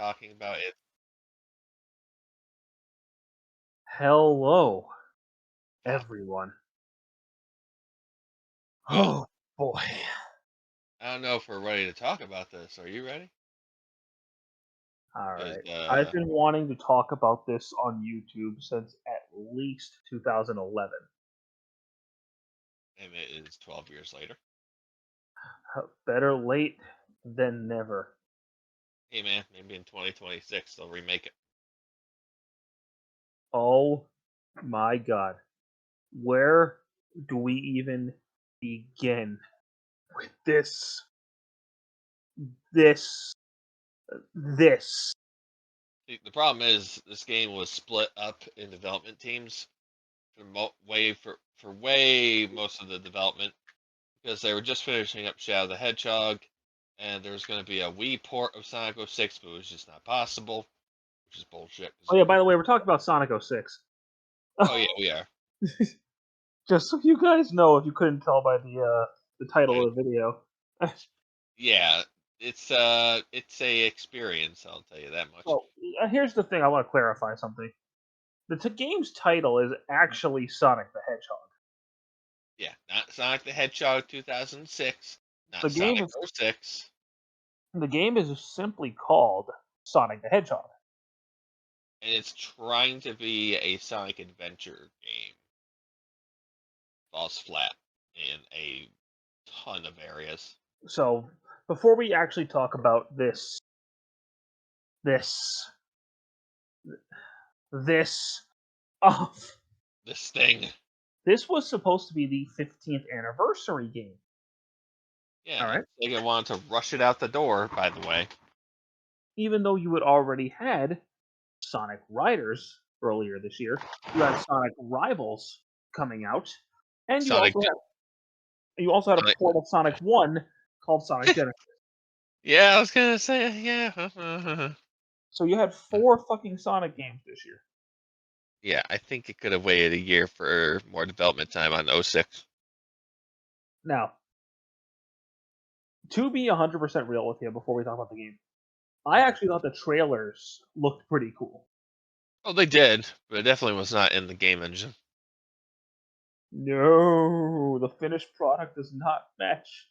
talking about it. Hello, Ah, everyone. well, Oh boy. I don't know if we're ready to talk about this. Are you ready? All Because right. I've been wanting to talk about this on YouTube since at least 2011. and it is 12 years later. Better late than never. Hey man, maybe in 2026 they'll remake it. Oh my god. Where do we even begin with this, this? The problem is this game was split up in development teams for way most of the development because they were just finishing up Shadow the Hedgehog, and there was going to be a Wii port of Sonic 06, but it was just not possible, which is bullshit. Oh yeah, by the way, we're talking about Sonic 06. Oh yeah, we are. Just so you guys know, if you couldn't tell by the title I, of the video. yeah, it's a experience. I'll tell you that much. So here's the thing: I want to clarify something. The game's title is actually Sonic the Hedgehog. Yeah, not Sonic the Hedgehog 2006, The not game Sonic is '06. the game is simply called Sonic the Hedgehog. And it's trying to be a Sonic adventure game. Falls flat in a ton of areas. So before we actually talk about this, this, oh, This thing, this was supposed to be the 15th anniversary game. yeah, All right, Sega wanted to rush it out the door. By the way, even though you had already had Sonic Riders earlier this year, you had Sonic Rivals coming out, and Sonic, you also had a Sonic port of Sonic 1 called Sonic Genesis. yeah, I was gonna say, yeah, So you had 4 fucking Sonic games this year. yeah. I think it could have waited a year for more development time on '06. Now, to be 100% real with you before we talk about the game, I actually thought the trailers looked pretty cool. Oh, they did, but it definitely was not in the game engine. No, the finished product does not match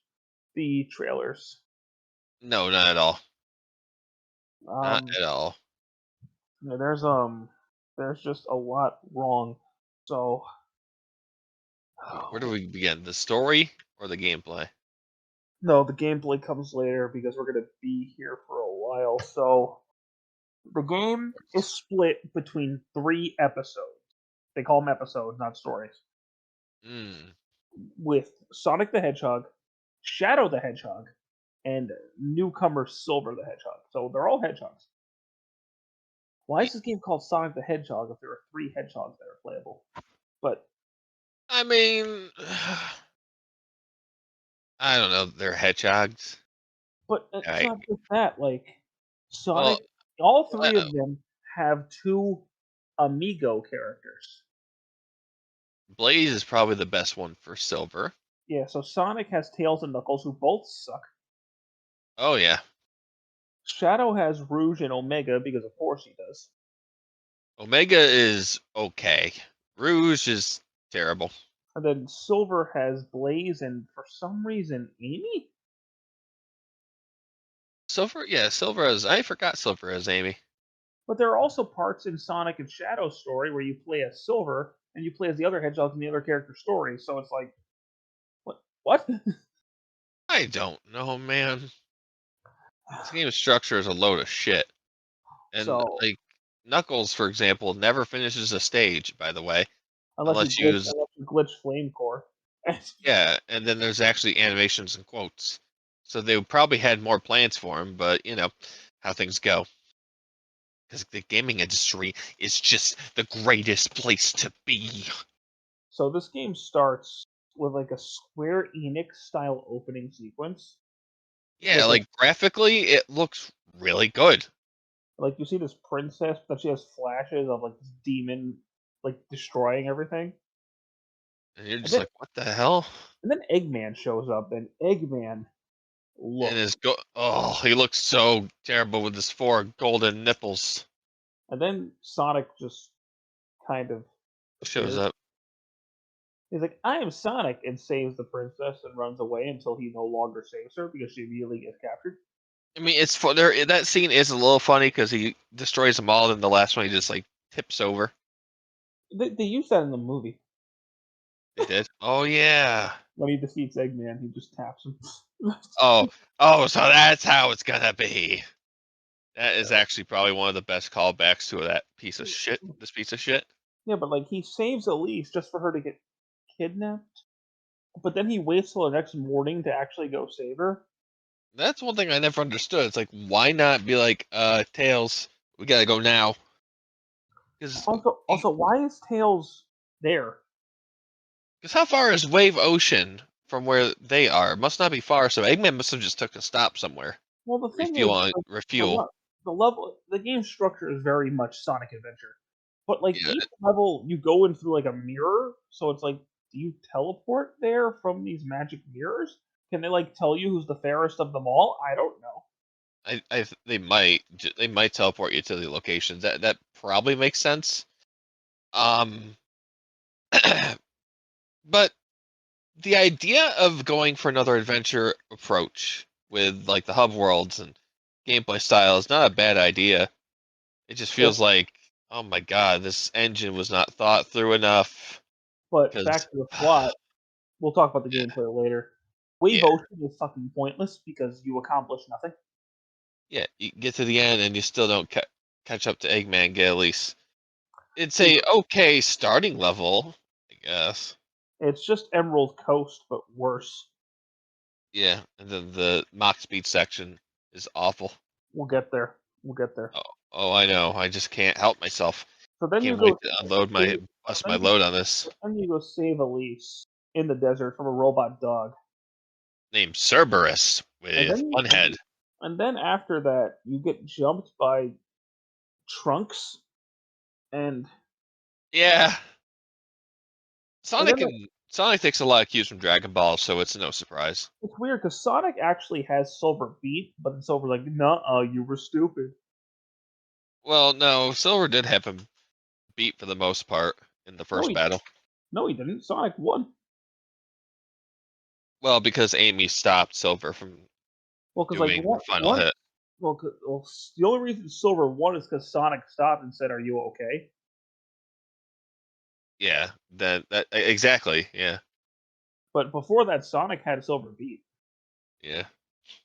the trailers. No, not at all. Not Um, at all. yeah, there's just a lot wrong. So, Where do we begin? The story or the gameplay? no, the gameplay comes later because we're gonna be here for a while. So, the game is split between 3 episodes. They call them episodes, not stories. Mm. With Sonic the Hedgehog, Shadow the Hedgehog, and newcomer Silver the Hedgehog. So they're all hedgehogs. Why is this game called Sonic the Hedgehog if there are 3 hedgehogs that are playable? But I mean, I don't know. They're hedgehogs. it's I not just that. Like well, Sonic, all uh, 3 of them have 2 amigo characters. Blaze is probably the best one for silver. Yeah, so Sonic has Tails and Knuckles, who both suck. Oh yeah, Shadow has Rouge and Omega because of course he does. Omega is okay. Rouge is terrible. And then Silver has Blaze and for some reason Amy? Silver, yeah, Silver as I forgot Silver as Amy. But there are also parts in Sonic and Shadow's story where you play as Silver and you play as the other hedgehogs in the other character's story. So it's like, what? What? I don't know, man. This game structure is a load of shit. And So like Knuckles, for example, never finishes a stage. By the way, unless you use unless you glitch Flame Core. yeah, and then there's actually animations and quotes. So they probably had more plans for him, but you know how things go. Because the gaming industry is just the greatest place to be. So this game starts with like a Square Enix style opening sequence Yeah, with like like graphically, it looks really good. you see this princess, but she has flashes of like this demon like destroying everything. And you're And just then like, what the hell? Eggman shows up, and Eggman look. And he looks so terrible with his 4 golden nipples. And then Sonic just kind of Shows appears. up. He's like, "I am Sonic," and saves the princess and runs away until he no longer saves her because she immediately gets captured. I mean, it's fun. There, that scene is a little funny because he destroys them all, and the last one he just like tips over. They use that in the movie. They did. Oh yeah. When he defeats Eggman, he just taps him. Oh, so that's how it's gonna be. That is actually probably one of the best callbacks to that piece of shit. This piece of shit. Yeah, but like he saves Elise just for her to get kidnapped. But then he waits till the next morning to actually go save her. That's one thing I never understood. It's like, why not be like, Tails, we gotta go now? Because Also, why is Tails there? how far is Wave Ocean from where they are? Must not be far. So Eggman must have just took a stop somewhere, Well, the thing is, refuel on like, refuel. the game structure is very much Sonic Adventure, but like Yeah, each level you go in through like a mirror, so it's like, do you teleport there from these magic mirrors? Can they like tell you who's the fairest of them all? I don't know. they might teleport you to the locations. That probably makes sense. Um, but the idea of going for another adventure approach with like the hub worlds and gameplay style is not a bad idea. It just Yeah, feels like, oh my god, this engine was not thought through enough. but Because back to the plot. We'll talk about the gameplay later. Wave yeah, Ocean is fucking pointless because you accomplish nothing. yeah, you get to the end and you still don't catch up to Eggman. Get at least it's Yeah, a okay starting level, I guess. it's just Emerald Coast, but worse. Yeah, and then the mock speed section is awful. We'll get there. We'll get there. Oh, I know. I just can't help myself. So then you Can't wait go to unload save, my bust my then load on this. then you go save Elise in the desert from a robot dog, Named Cerberus and with then one head. after that you get jumped by Trunks, and Yeah, and then Sonic takes a lot of cues from Dragon Ball, so it's no surprise. it's weird because Sonic actually has Silver beat, but then Silver's like, "Nah, you were stupid." Well, no, Silver did have him beat for the most part in the No, first battle. he didn't. Sonic won. Well, because Amy stopped Silver from Well, because like doing the final hit. the only reason Silver won is because Sonic stopped and said, "Are you okay?" Yeah, exactly. Yeah, But before that, Sonic had Silver beat. yeah.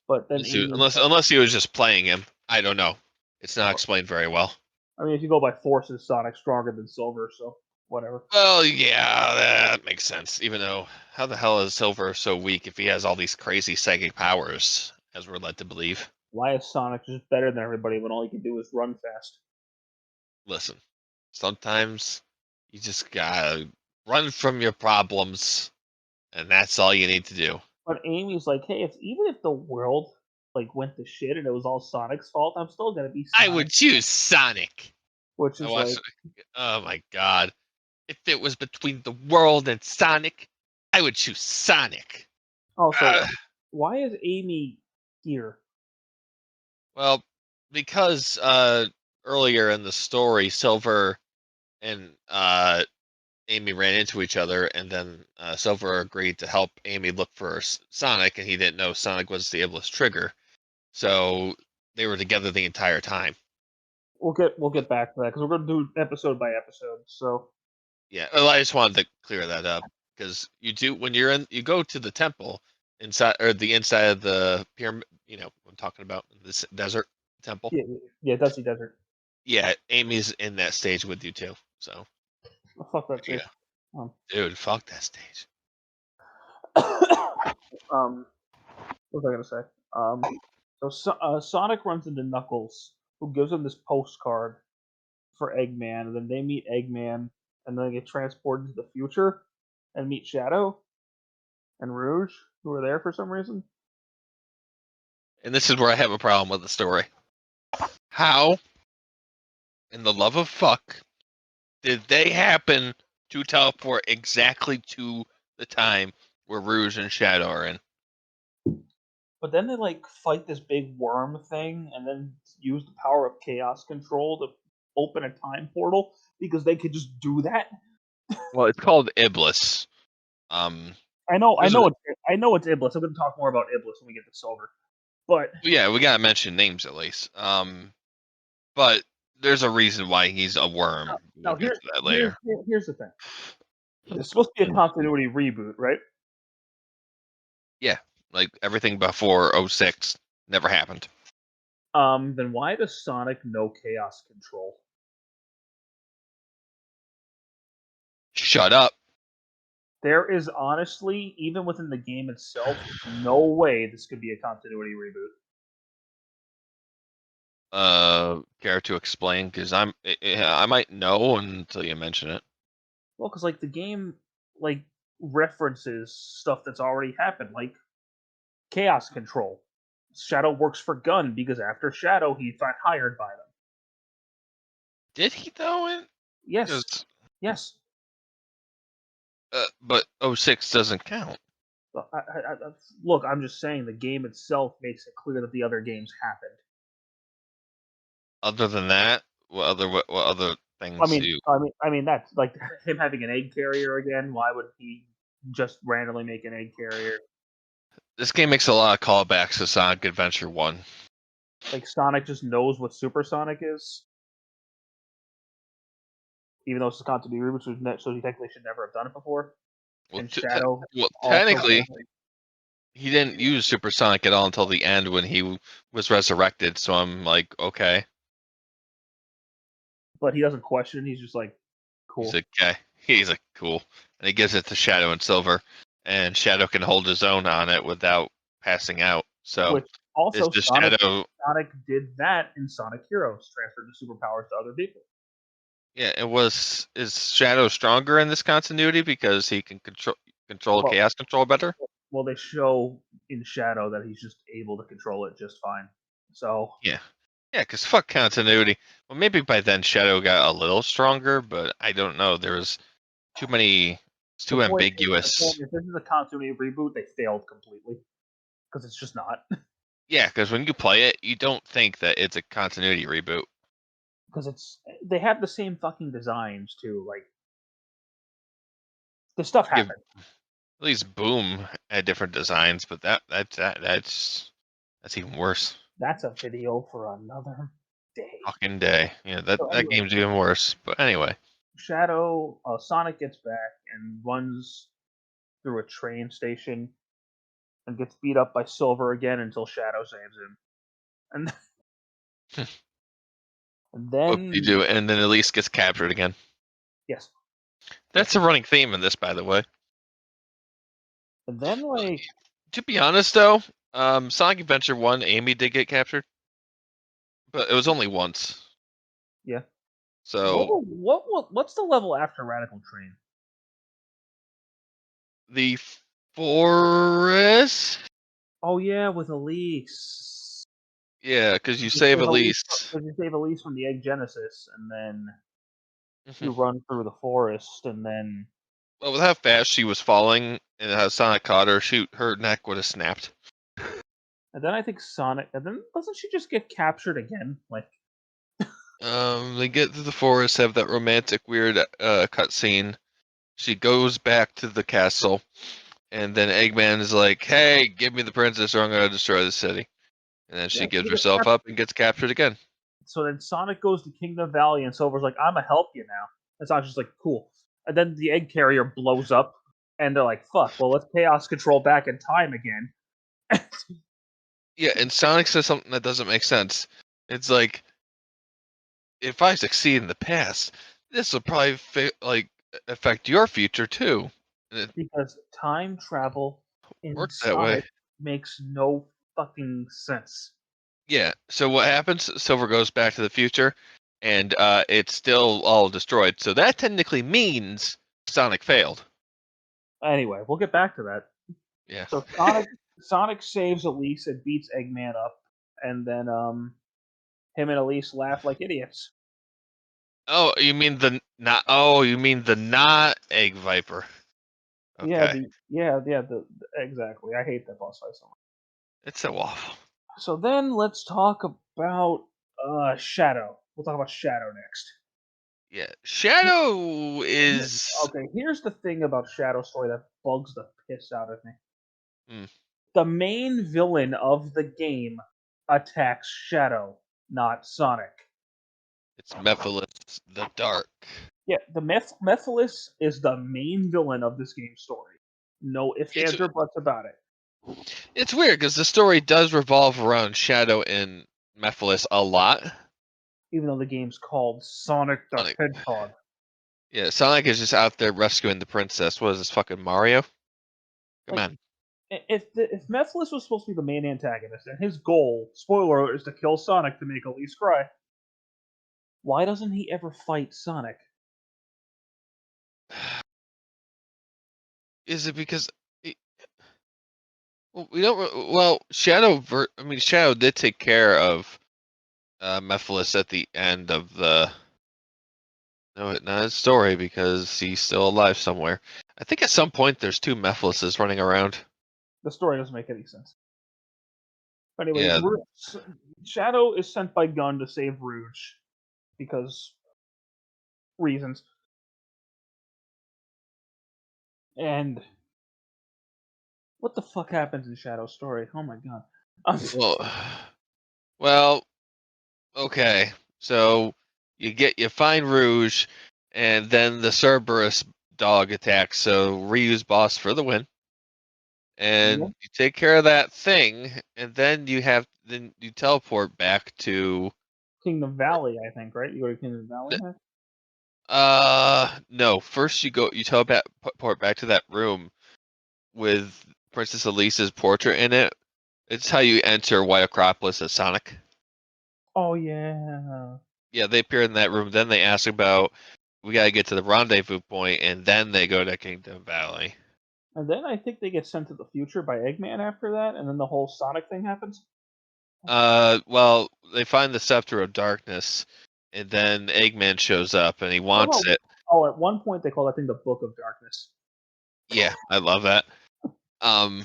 But then Amy was like, Unless he was just playing him. I don't know. It's not explained very well. I mean, if you go by forces, Sonic's stronger than Silver, so whatever. Well, yeah, that makes sense. Even though, how the hell is Silver so weak if he has all these crazy psychic powers, as we're led to believe? Why is Sonic just better than everybody when all he can do is run fast? Listen, sometimes you just gotta run from your problems, and that's all you need to do. But Amy's like, hey, even if the world like went to shit and it was all Sonic's fault, I'm still gonna be I Sonic. would choose Sonic. Which I is watched. like, Oh my god! If it was between the world and Sonic, I would choose Sonic. also, Ugh. why is Amy here? Well, because earlier in the story, Silver and Amy ran into each other, and then Silver agreed to help Amy look for Sonic, and he didn't know Sonic was the ableist trigger, so they were together the entire time. We'll get back to that because we're gonna do episode by episode. So Yeah, well, I just wanted to clear that up because you do when you go to the temple inside or the inside of the pyramid. You know, I'm talking about this desert temple. yeah, yeah, Dusty Desert. Yeah, Amy's in that stage with you too. So Oh, fuck that there you stage. Um, go, dude. Fuck that stage. um, what was I gonna say? Sonic runs into Knuckles, who gives him this postcard for Eggman, and then they meet Eggman, and then they get transported to the future and meet Shadow and Rouge, who are there for some reason. And this is where I have a problem with the story. How, in the love of fuck, did they happen to teleport exactly to the time where Rouge and Shadow are in? But then they like fight this big worm thing, and then use the power of chaos control to open a time portal because they could just do that. Well, it's called Iblis. I know, There's a, I know it's Iblis. I'm going to talk more about Iblis when we get to Silver. But yeah, we gotta mention names at least. But there's a reason why he's a worm. We'll now get to that later. here's the thing. It's supposed to be a continuity reboot, right? Yeah, like everything before '06 never happened. Then why does Sonic know chaos control? Shut up. There is honestly, even within the game itself, no way this could be a continuity reboot. Care to explain? Because I might know until you mention it. Well, because like the game like references stuff that's already happened, like chaos control. Shadow works for Gun because after Shadow, he got hired by them. Did he though? Yes, Because yes. but '06 doesn't count. Look, I'm just saying the game itself makes it clear that the other games happened. Other than that, what other things do you? I mean that's like him having an egg carrier again. Why would he just randomly make an egg carrier? This game makes a lot of callbacks to Sonic Adventure 1. Like Sonic just knows what Supersonic is, even though it's a continuity reboot, so he technically should never have done it before. Well, And Shadow also technically, he didn't use Supersonic at all until the end when he was resurrected. So I'm like, okay, but he doesn't question. He's just like, he's cool. like, okay, he's like, cool, and he gives it to Shadow and Silver, and Shadow can hold his own on it without passing out. So Which also it's just Shadow. Sonic did that in Sonic Heroes, transferred the superpowers to other people. Yeah, is Shadow stronger in this continuity because he can control Well, chaos control better? well, they show in Shadow that he's just able to control it just fine. So Yeah. Yeah, because fuck continuity. Well, maybe by then Shadow got a little stronger, but I don't know. There was too many. It's the too point is, ambiguous. if this is a continuity reboot, they failed completely because it's just not. Yeah, because when you play it, you don't think that it's a continuity reboot. Because they have the same fucking designs too. Like the stuff Give happened. at least Boom had different designs, but that's even worse. That's a video for another day. Fucking day. Yeah, So that anyway, game's even worse. But anyway, Sonic gets back and runs through a train station and gets beat up by Silver again until Shadow saves him. And, and what you then do, and then Elise gets captured again. yes, That's yes. a running theme in this, by the way. And then like To be honest, though, Sonic Adventure 1, Amy did get captured, but it was only once. yeah. So What's the level after Radical Train? the forest, Oh yeah, with Elise. yeah, because you You save save Elise, Elise. because you save Elise from the Egg Genesis, and then you Mhm. run through the forest, and then Well, with how fast she was falling and how Sonic caught her, shoot, her neck would have snapped. I think Sonic, and then doesn't she just get captured again? Like They get to the forest, have that romantic, weird cutscene. She goes back to the castle, and then Eggman is like, "Hey, give me the princess, or I'm gonna destroy the city." And then yeah, she gives herself up and gets captured again. so then Sonic goes to Kingdom Valley, and Silver's like, "I'ma help you now." And Sonic's just like, "Cool." And then the egg carrier blows up, and they're like, "Fuck! Well, let's chaos control back in time again." Yeah, and Sonic says something that doesn't make sense. It's like, if I succeed in the past, this will probably affect your future too. And it Because time travel in worked that way. Sonic makes no fucking sense. Yeah. So what happens? Silver goes back to the future, and it's still all destroyed. So that technically means Sonic failed. Anyway, we'll get back to that. Yeah. So Sonic saves Elise and beats Eggman up, and then him and Elise laugh like idiots. Oh, you mean the not? Oh, you mean the not egg viper? Yeah, Okay. exactly. I hate that boss fight so much. It's so awful. So then let's talk about Shadow. We'll talk about Shadow next. Yeah, Shadow is. Okay, here's the thing about Shadow story that bugs the piss out of me. Mm, The main villain of the game attacks Shadow, not Sonic. it's Mephiles the Dark. Yeah, the Mephiles is the main villain of this game story. No ifs, It's ands, or buts about it. it's weird because the story does revolve around Shadow and Mephiles a lot. Even though the game's called Sonic the Sonic, Hedgehog. yeah, Sonic is just out there rescuing the princess. What is this fucking Mario? Come Like, on. if Mephiles was supposed to be the main antagonist, and his goal, spoiler alert, is to kill Sonic to make Elise cry, why doesn't he ever fight Sonic? Is it because well, we don't? Well, Shadow. I mean, Shadow did take care of Mephiles at the end of the. No, not his story because he's still alive somewhere. I think at some point there's two Mephileses running around. The story doesn't make any sense. Anyway, Yeah. Shadow is sent by Gun to save Rouge because reasons. And what the fuck happens in Shadow's story? Oh my god. Well, well, okay. So you find Rouge, and then the Cerberus dog attacks. So Ryu's boss for the win, Yeah, and you take care of that thing, and then you teleport back to. Kingdom Valley, I think, right? You go to Kingdom Valley next? No. First you teleport back to that room with Princess Elisa's portrait in it. It's how you enter White Acropolis as Sonic. Oh yeah. Yeah, they appear in that room. Then they ask about we gotta get to the rendezvous point, and then they go to Kingdom Valley. And then I think they get sent to the future by Eggman after that, and then the whole Sonic thing happens. Well, they find the Scepter of Darkness, and then Eggman shows up, and he Oh wants no. it. Oh, at one point they call that thing the Book of Darkness. Yeah, I love that. Um,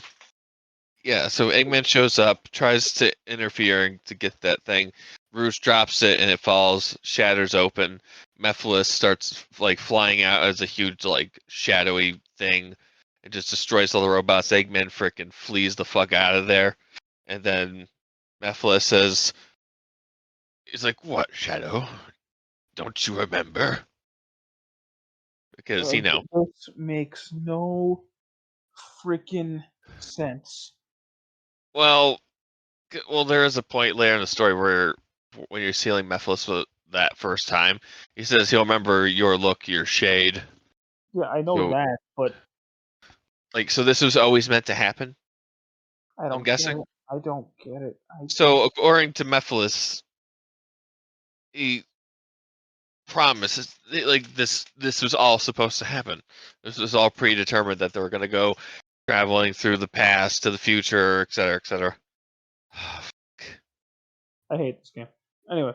yeah, so Eggman shows up, tries to interfere to get that thing. Rouge drops it, and it falls, shatters open. Mephiles starts like flying out as a huge like shadowy thing. It just destroys all the robots. Eggman frickin' flees the fuck out of there, and then Mephiles says, "He's like, what, Shadow? Don't you remember?" Because This makes no freaking sense. well, there is a point later in the story where when you're sealing Mephiles for that first time, he says he'll remember your look, your shade. Yeah, I know So, that, but so this was always meant to happen. I I'm don't get guessing. it. I don't get it. I don't. So, according to Mephiles, he promises like this was all supposed to happen. This was all predetermined that they were going to go traveling through the past to the future, etc., etc. I hate this game. Anyway,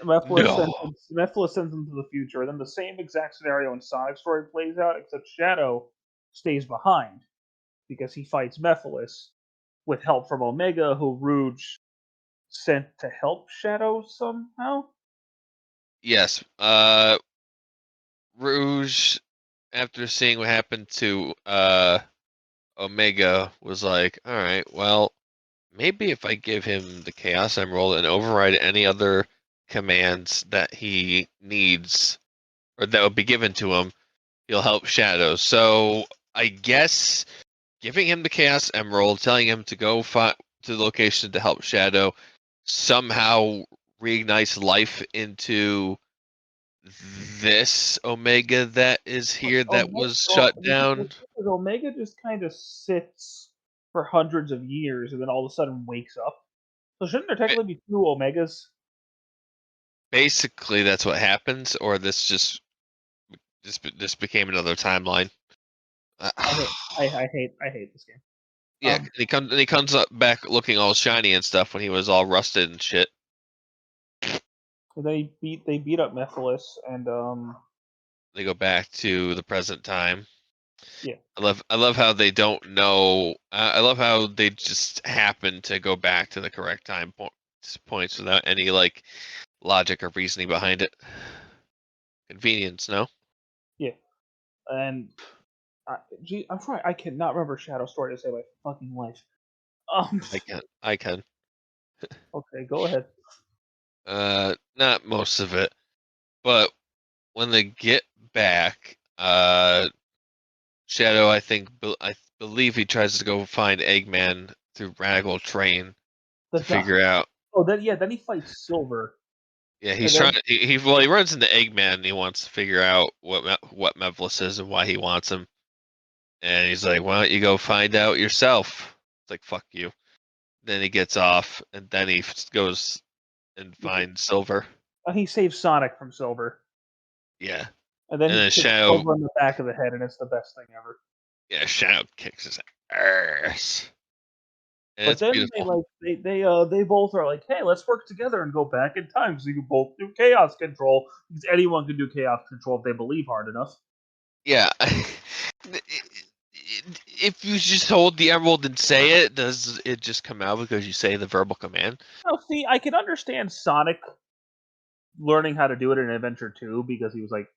Mephiles No. sends Mephiles sends him to the future, and then the same exact scenario in Sonic's story plays out, except Shadow stays behind because he fights Mephiles with help from Omega, who Rouge sent to help Shadow somehow. Yes. Rouge, after seeing what happened to Omega, was like, all right, well, maybe if I give him the Chaos Emerald and override any other commands that he needs or that would be given to him, he'll help Shadow. So I guess giving him the Chaos Emerald, telling him to go to the location to help Shadow, somehow reignites life into this Omega that is here that was shut down. Omega just kind of sits for hundreds of years and then all of a sudden wakes up. So shouldn't there Ba- technically be two Omegas? Basically, that's what happens, or this became another timeline. Uh, I hate this game. yeah, and he comes up back looking all shiny and stuff when he was all rusted and shit. They beat up Mephiles and They go back to the present time. Yeah. I love how they don't know. I love how they just happen to go back to the correct points without any like logic or reasoning behind it. Convenience, no? Yeah. And I'm trying. I cannot remember Shadow Story to save my fucking life. Um. I can. I can. Okay, go ahead. Not most of it, but when they get back, Shadow, I believe he tries to go find Eggman through Radical Train The to figure out. Oh, then he fights Silver, Yeah, he's and trying. then He runs into Eggman and he wants to figure out what Mephiles is and why he wants him. And he's like, "Why don't you go find out yourself?" It's like, "Fuck you." Then he gets off, and then he goes and finds Silver. he saves Sonic from Silver, Yeah, and then and he then kicks Shadow. Silver in the back of the head, and it's the best thing ever. Yeah, Shadow kicks his ass, and But it's then they beautiful. like they both are like, hey, let's work together and go back in time so you can both do chaos control because anyone can do chaos control if they believe hard enough. Yeah. If you just hold the emerald and say it, does it just come out because you say the verbal command? Now, see, I can understand Sonic learning how to do it in Adventure 2 because he was like,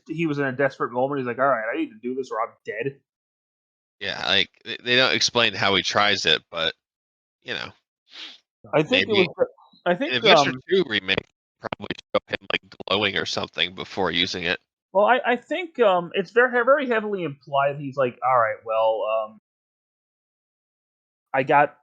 he was in a desperate moment. He's like, all right, I need to do this or I'm dead. Yeah, like they don't explain how he tries it, but you know, I think it was. maybe I an think Adventure 2 remake probably show him like glowing or something before using it. Well, I think it's very heavily implied he's like, all right, well, I got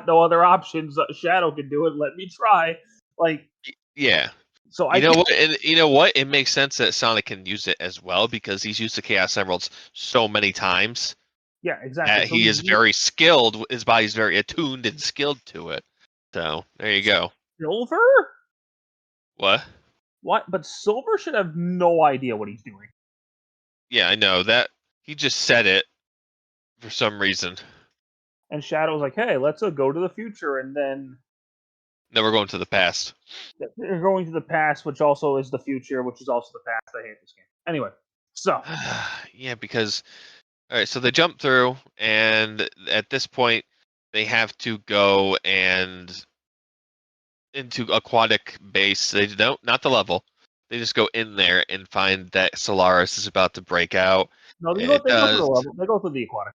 no other options. Shadow can do it. Let me try. Like, Yeah. so I You know can what? And you know what? It makes sense that Sonic can use it as well because he's used the Chaos Emeralds so many times yeah, exactly. that So he he's is used very skilled. His body's very attuned and skilled to it. So there you go. Silver. What? What? But Silver should have no idea what he's doing. Yeah, I know that he just said it for some reason. And Shadow's like, hey, let's go to the future, and then Now we're going to the past. they're going to the past, which also is the future, which is also the past. I hate this game. Anyway, so Yeah, because all right, so they jump through, and at this point, they have to go and into aquatic base. They don't, not the level. They just go in there and find that Solaris is about to break out, no, and it they go through does. the level. They go through the aquatic.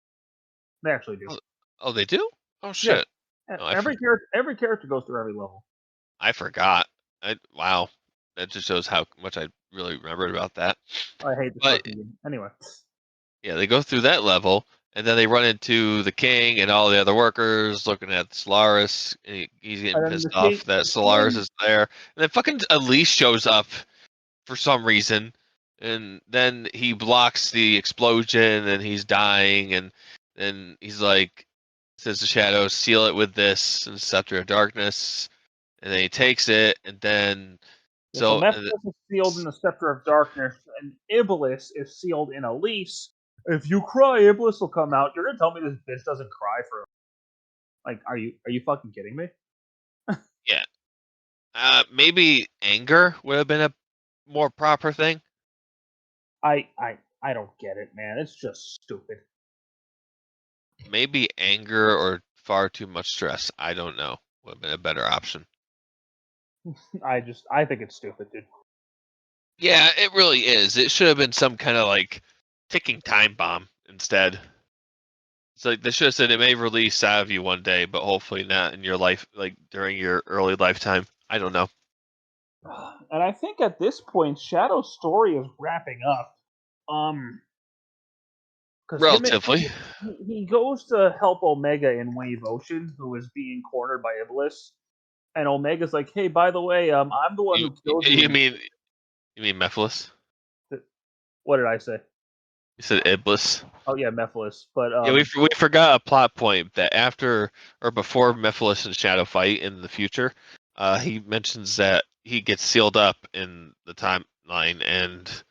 They actually do. Oh, oh, they do? Oh Yeah, shit! Oh, every character goes through every level. I forgot. Wow, that just shows how much I really remembered about that. I hate this But fucking game. Anyway, yeah, they go through that level, and then they run into the king and all the other workers looking at Solaris. And he's getting and then pissed off that the Solaris king, is there. And then fucking Elise shows up for some reason, and then he blocks the explosion, and he's dying, and then he's like, says the shadows, seal it with this and Scepter of Darkness, and then he takes it, and then yeah, so so Mephiles is sealed in the Scepter of Darkness, and Iblis is sealed in Elise. If you cry, Iblis will come out. You're gonna tell me this bitch doesn't cry for like? Are you fucking kidding me? yeah, maybe anger would have been a more proper thing. I don't get it, man. It's just stupid. Maybe anger or far too much stress. I don't know. Would have been a better option. I think it's stupid, dude. Yeah, it really is. It should have been some kind of like ticking time bomb instead. It's like they should have said it may release out of you one day, but hopefully not in your life, like during your early lifetime. I don't know. And I think at this point, Shadow's story is wrapping up. Because Relatively. he goes to help Omega in Wave Ocean, who is being cornered by Iblis, and Omega's like, "Hey, by the way, I'm the one You who killed you." you And mean Mephiles? what did I say? You said Iblis. Oh yeah, Mephiles. But Yeah, we forgot a plot point that after or before Mephiles and Shadow fight in the future, he mentions that he gets sealed up in the timeline and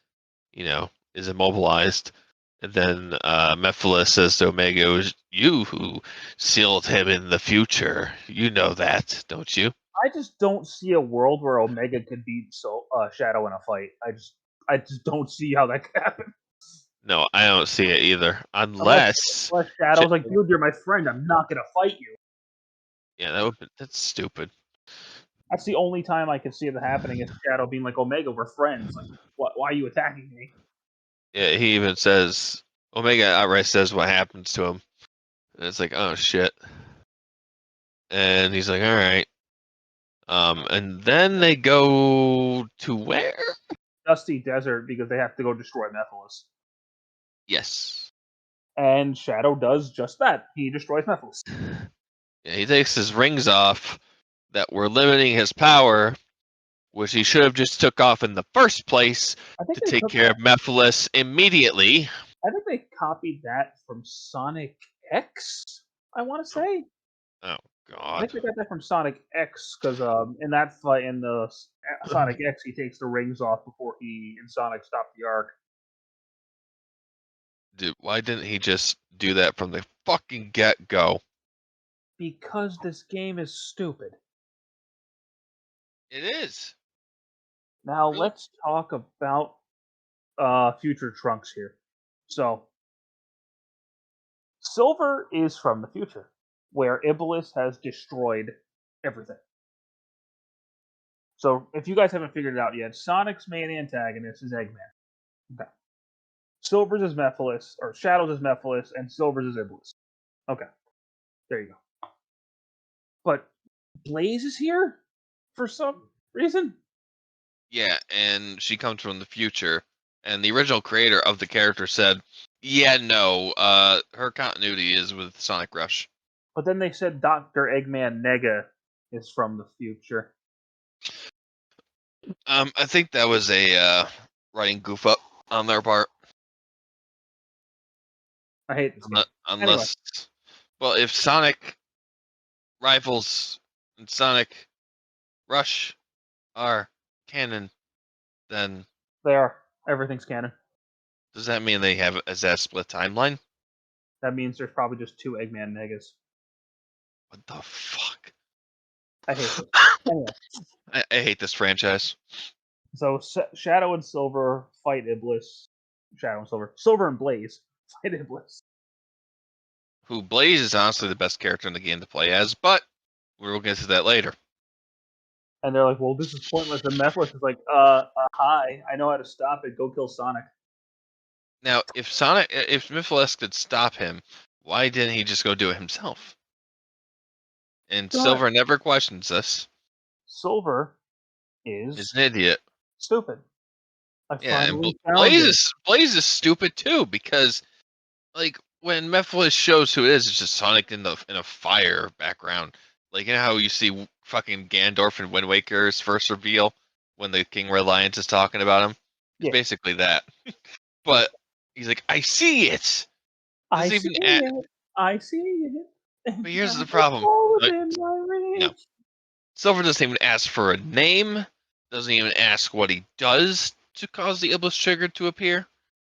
is immobilized. And then Mephiles says to Omega, "It was you who sealed him in the future. You know that, don't you?" I just don't see a world where Omega could beat Shadow in a fight. I just don't see how that could happen. No, I don't see it either. Unless Shadow's like, dude, you're my friend. I'm not gonna fight you. yeah, that's stupid. That's the only time I can see it happening is Shadow being like, Omega, we're friends. Like, what? Why are you attacking me? Yeah, he even says Omega outright says what happens to him. And it's like, oh shit. And he's like, all right. And then they go to where? Dusty Desert because they have to go destroy Mephiles. Yes. And Shadow does just that. He destroys Mephiles. Yeah, he takes his rings off that were limiting his power, which he should have just took off in the first place I think to they take took care that. of Mephiles immediately. I think they copied that from Sonic X. I want to say. Oh I think God. they got that from Sonic X because in that fight in the Sonic X, he takes the rings off before he and Sonic stop the arc. Dude, why didn't he just do that from the fucking get-go? Because this game is stupid. It is. Now Really? let's talk about future Trunks here. So Silver is from the future, where Iblis has destroyed everything. So if you guys haven't figured it out yet, Sonic's main antagonist is Eggman. Okay. Silver's is Mephiles, or Shadow's is Mephiles, and Silver's is Iblis. Okay. There you go. But Blaze is here for some reason. Yeah, and she comes from the future. And the original creator of the character said, yeah, no, her continuity is with Sonic Rush. But then they said Dr. Eggman Nega is from the future. I think that was a writing goof up on their part. I hate this game. Anyway, Unless, well, if Sonic Rivals and Sonic Rush are canon, then they are. Everything's canon. does that mean they have that split timeline? That means there's probably just two Eggman Negas. What the fuck? I hate this. Anyway, I hate this franchise. so Shadow and Silver fight Iblis. Shadow and Silver. Silver and Blaze fight Iblis. Who Blaze is honestly the best character in the game to play as, but we will get to that later. And they're like, well, this is pointless. And Mephiles is like, hi, I know how to stop it. Go kill Sonic. Now, if Mephiles could stop him, why didn't he just go do it himself? And But Silver never questions this. Silver He's is an idiot. stupid. I Yeah, and finally found him. Blaze is stupid too because like when Mephiles shows who it is, it's just Sonic in a fire background. Like you know how you see fucking Gandorf and Wind Waker's first reveal when the King Red Alliance is talking about him. It's Yeah. basically that. But he's like, I see it. I Doesn't see even it. I see it. But here's Now the it's problem. all Like, within my no, reach. Silver doesn't even ask for a name. Doesn't even ask what he does to cause the Iblis trigger to appear.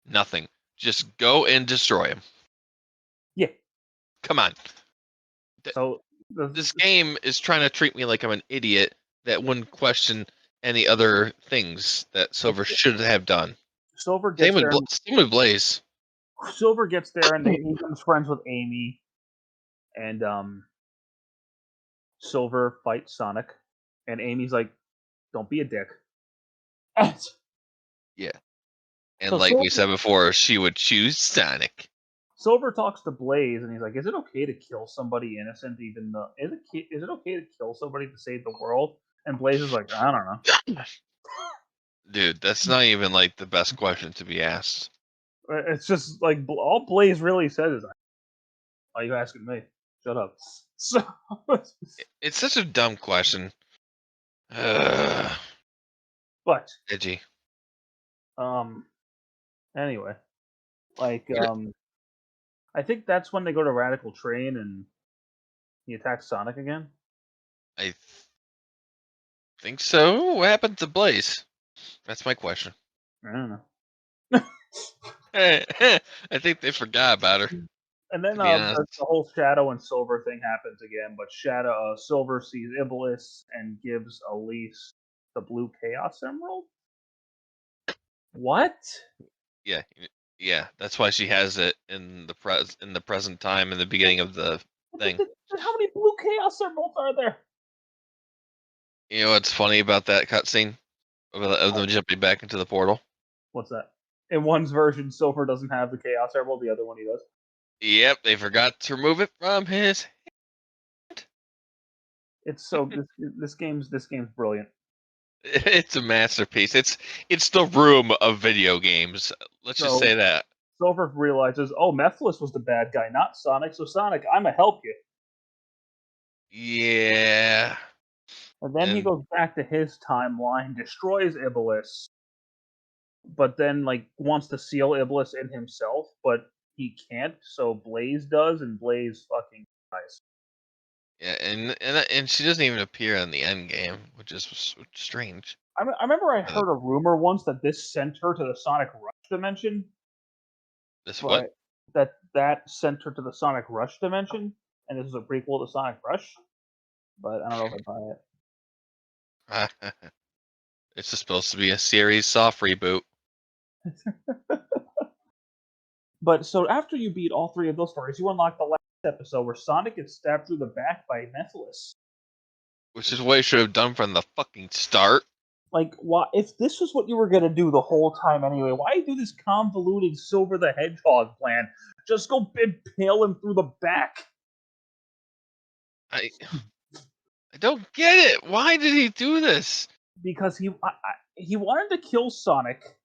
Nothing. Just go and destroy him. Yeah. Come on. So This game is trying to treat me like I'm an idiot that wouldn't question any other things that Silver should have done. Silver gets there. Same with Blaze. Silver gets there, and he becomes friends with Amy, and Silver fights Sonic, and Amy's like, "Don't be a dick." Yeah. And So like we said before, she would choose Sonic. Silver talks to Blaze, and he's like, "Is it okay to kill somebody innocent? Even though is it okay to kill somebody to save the world?" And Blaze is like, "I don't know." Dude, that's not even like the best question to be asked. It's just like all Blaze really says is, "Why are you asking me? Shut up." So, It's such a dumb question. Ugh, but edgy. um, anyway, like Here- I think that's when they go to Radical Train and he attacks Sonic again. I think so. What happened to Blaze? That's my question. I don't know. I think they forgot about her, And then to be the honest. whole Shadow and Silver thing happens again, but Silver sees Iblis and gives Elise the blue Chaos Emerald. What? Yeah, Yeah, that's why she has it in the present time in the beginning of the thing. How many blue chaos emeralds are there? You know what's funny about that cutscene of them jumping back into the portal? What's that? In one's version, Silver doesn't have the chaos emerald. The other one he does. Yep, they forgot to remove it from his. It's so this game's brilliant. It's a masterpiece. It's the room of video games. Let's just So say that. Silver realizes, oh, Mephiles was the bad guy, not Sonic. So Sonic, I'ma help you. Yeah, And then he and goes back to his timeline, destroys Iblis, but then like wants to seal Iblis in himself, but he can't. So Blaze does, and Blaze fucking dies. yeah, and she doesn't even appear in the end game, which is strange. I remember I Uh, heard a rumor once that this sent her to the Sonic Rush dimension, this what? but that sent her to the Sonic Rush dimension, and this is a prequel to Sonic Rush. But I don't know if I buy It's just supposed to be a series soft reboot, it. But so after you beat all three of those stories, you unlock the last episode where Sonic gets stabbed through the back by Mephiles. which is what it should have done from the fucking start. Like, why? If this was what you were gonna do the whole time anyway, why do this convoluted Silver the Hedgehog plan? Just go impale him through the back. I I don't get it. Why did he do this? Because he wanted to kill Sonic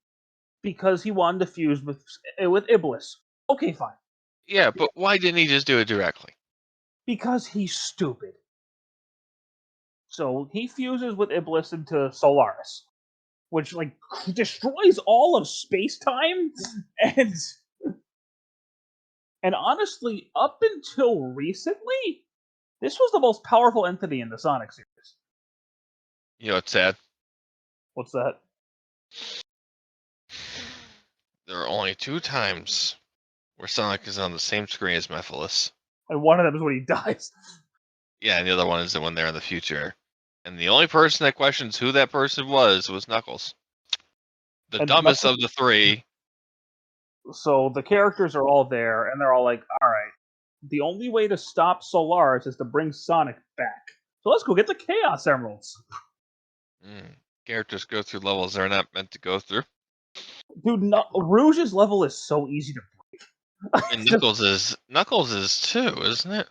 because he wanted to fuse with Iblis. Okay, fine. Yeah, but why didn't he just do it directly? Because he's stupid. So he fuses with Iblis into Solaris, which like destroys all of space time, and and honestly, up until recently, this was the most powerful entity in the Sonic series. You know, it's sad. What's that? There are only 2 times where Sonic is on the same screen as Mephiles. And one of them is when he dies. Yeah, and the other one is when they're in the future. And the only person that questions who that person was Knuckles. The And dumbest Knuckles, of the three. so the characters are all there, and they're all like, "All right, the only way to stop Solaris is to bring Sonic back. So let's go get the Chaos Emeralds." Characters go through levels they're not meant to go through. Dude, Rouge's level is so easy to break. And Just Knuckles is too, isn't it?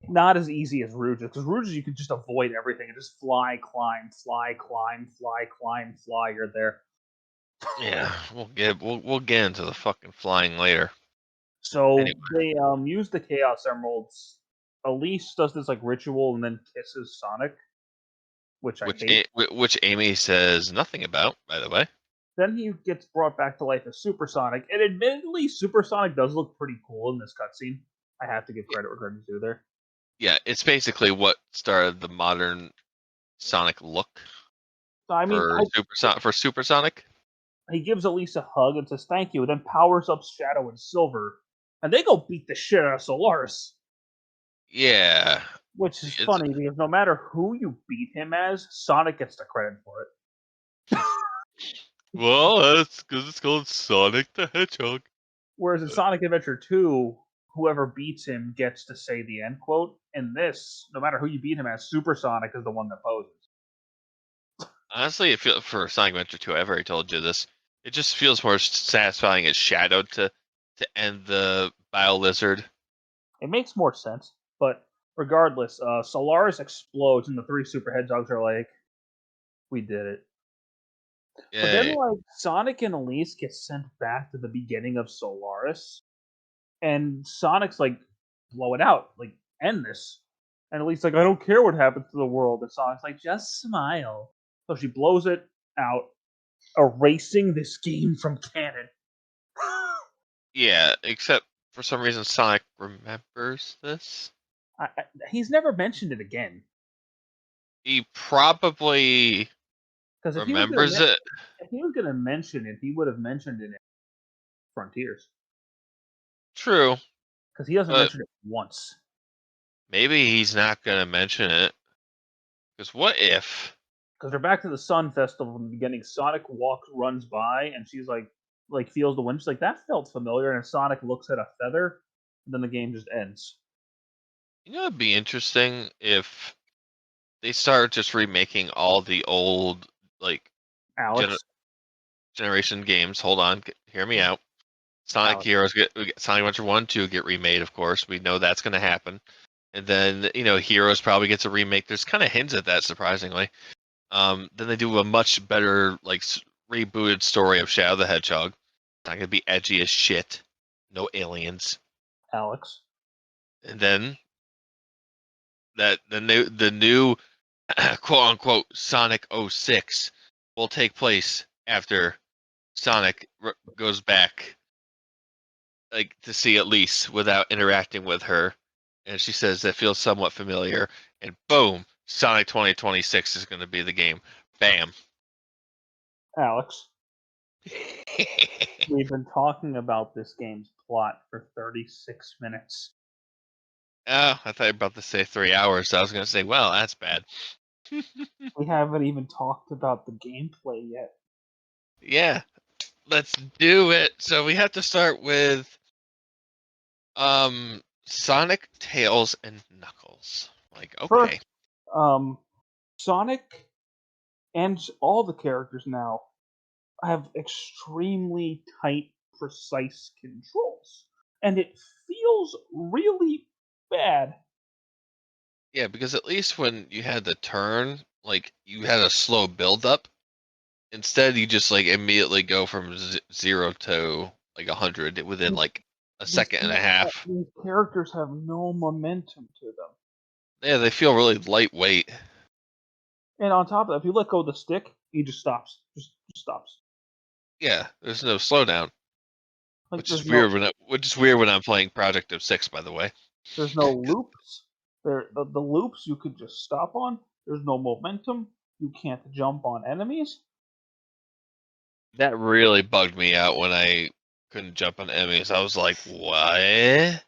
not as easy as Rouge's, because Rouge's you can just avoid everything and just fly, climb, fly, climb, fly, climb, fly. You're there. Yeah, we'll get into the fucking flying later. So Anyway, they use the Chaos Emeralds. Elise does this like ritual and then kisses Sonic, which I hate. which Amy says nothing about, by the way. Then he gets brought back to life as Supersonic, and admittedly, Supersonic does look pretty cool in this cutscene. I have to give credit where credit's due there. Yeah, it's basically what started the modern Sonic look So, I mean, for Supersonic. he gives Elise a hug and says thank you, and then powers up Shadow and Silver, and they go beat the shit out of Solaris. Yeah, Which is it's funny because no matter who you beat him as, Sonic gets the credit for it. well, that's because it's called Sonic the Hedgehog. Whereas in Sonic Adventure 2, whoever beats him gets to say the end quote. In this, no matter who you beat him as, Supersonic is the one that poses. Honestly, it feels for Sonic Adventure 2. I've already told you this. It just feels more satisfying as Shadow to end the Bio Lizard. It makes more sense, but regardless, Solaris explodes, and the three Super Hedgehogs are like, "We did it." But then, Yay. like, Sonic and Elise get sent back to the beginning of Solaris, and Sonic's like, "Blow it out, like, end this." And Elise's like, "I don't care what happens to the world." And Sonic's like, "Just smile." So she blows it out, erasing this game from canon. Yeah, except for some reason Sonic remembers this. He's never mentioned it again. He probably Because remembers it. if he was gonna mention it, he would have mentioned it in Frontiers. True, Because he doesn't but mention it once. maybe he's not gonna mention it. Because what if? Because they're back to the Sun Festival in the beginning. Sonic runs by, and she's like, like feels the wind. She's like, that felt familiar. And Sonic looks at a feather, and then the game just ends. You know, it'd be interesting if they start just remaking all the old like gener- Alex, generation games. Hold on, hear me out. Sonic Alex, Heroes we get Sonic Adventure 1, 2 get remade, of course. We know that's going to happen. And then, Heroes probably gets a remake. There's kind of hints at that, surprisingly. Then they do a much better, like, rebooted story of Shadow the Hedgehog. It's not going to be edgy as shit. No aliens. Alex. And then that the new quote unquote Sonic '06 will take place after Sonic goes back, like, to see at least without interacting with her, and she says that feels somewhat familiar, and boom, Sonic 2026 is going to be the game. Bam. Alex. We've been talking about this game's plot for 36 minutes. Oh, I thought you were about to say 3 hours. So I was going to say, well, that's bad. We haven't even talked about the gameplay yet. Yeah, let's do it. So we have to start with Sonic, Tails, and Knuckles. Like, okay. First, Sonic and all the characters now have extremely tight, precise controls. And it feels really bad. Yeah, because at least when you had the turn, like, you had a slow build up. Instead, you just, like, immediately go from 0 to, like, 100 within, These, like, a second and a half. these characters have no momentum to them. Yeah, they feel really lightweight. And on top of that, if you let go of the stick, he just stops. Just stops. Yeah, there's no slowdown, Like which is weird when no I'm playing Project 06, by the way. there's no loops. The loops you could just stop on. There's no momentum. You can't jump on enemies. That really bugged me out when I couldn't jump on enemies. I was like, what?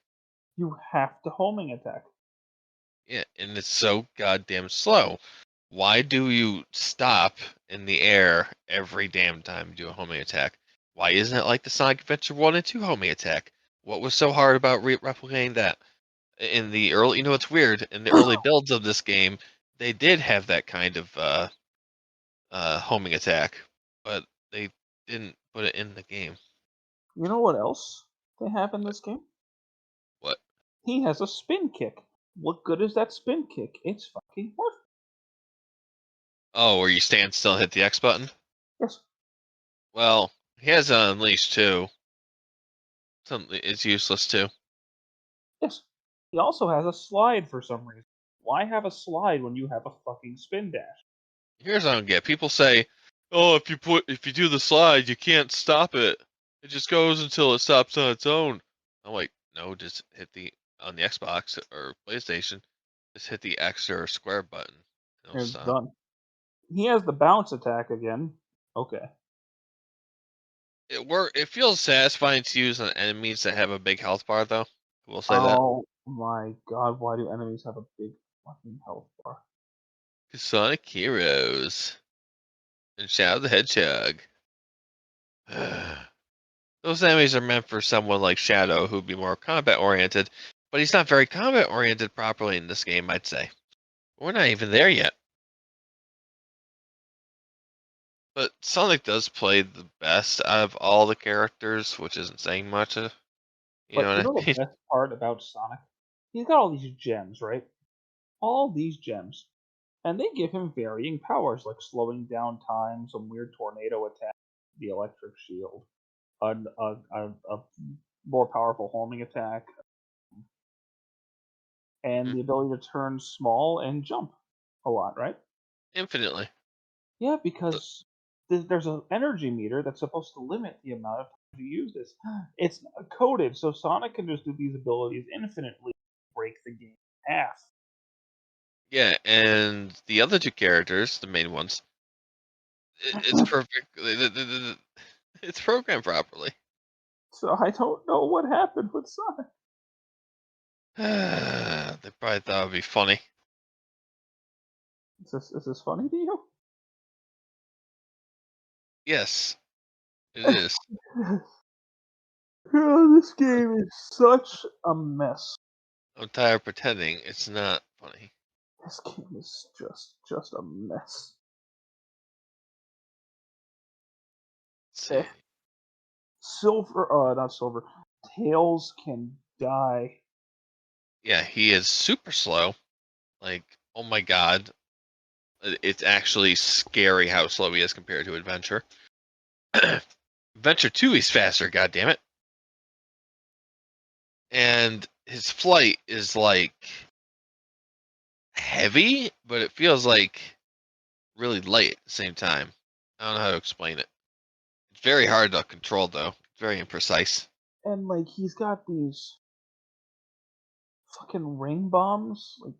You have to homing attack. Yeah, and it's so goddamn slow. Why do you stop in the air every damn time you do a homing attack? Why isn't it like the Sonic Adventure 1 and 2 homing attack? What was so hard about replicating that? In the early, it's weird, in the early builds of this game, they did have that kind of homing attack, but they didn't put it in the game. You know what else they have in What? this game? What? He has a spin kick. What good is that spin kick? It's fucking worth. Oh, where you stand still and hit the X button? Yes, Well, he has an unleash too. Something it's useless too. yes. He also has a slide for some reason. Why have a slide when you have a fucking spin dash? Here's what I don't get. People say, "Oh, if you do the slide, you can't stop it. It just goes until it stops on its own." I'm like, no, just hit the on the Xbox or PlayStation. Just hit the X or square button. It'll It's stop. done. He has the bounce attack again. Okay. It feels satisfying to use on enemies that have a big health bar, though. We'll say that. Oh my god, why do enemies have a big fucking health bar? Sonic Heroes and Shadow the Hedgehog. Those enemies are meant for someone like Shadow, who'd be more combat oriented, but he's not very combat oriented properly in this game, I'd say. We're not even there yet. But Sonic does play the best out of all the characters, which isn't saying much. You know But you what I know the mean? best part about Sonic? He's got all these gems, right? All these gems. And they give him varying powers, like slowing down time, some weird tornado attack, the electric shield, a more powerful homing attack, and Mhm. the ability to turn small and jump a lot, right? Infinitely. Yeah, because there's an energy meter that's supposed to limit the amount of time you use this. It's not coded, so Sonic can just do these abilities infinitely, break the game in half. Yeah, and the other two characters, the main ones, it's perfect. It's programmed properly. So I don't know what happened with Sonic. They probably thought it would be funny. Is this funny to you? Yes, It is. God, this game is such a mess. I'm tired of pretending it's not funny. This game is just a mess. Let's Eh, see. not silver. Tails can die. Yeah, he is super slow. Like, oh my god. It's actually scary how slow he is compared to Adventure. Adventure 2, he's faster, god damn it. And his flight is like heavy, but it feels like really light at the same time. I don't know how to explain it. It's very hard to control though. Very imprecise. And like he's got these fucking ring bombs. Like,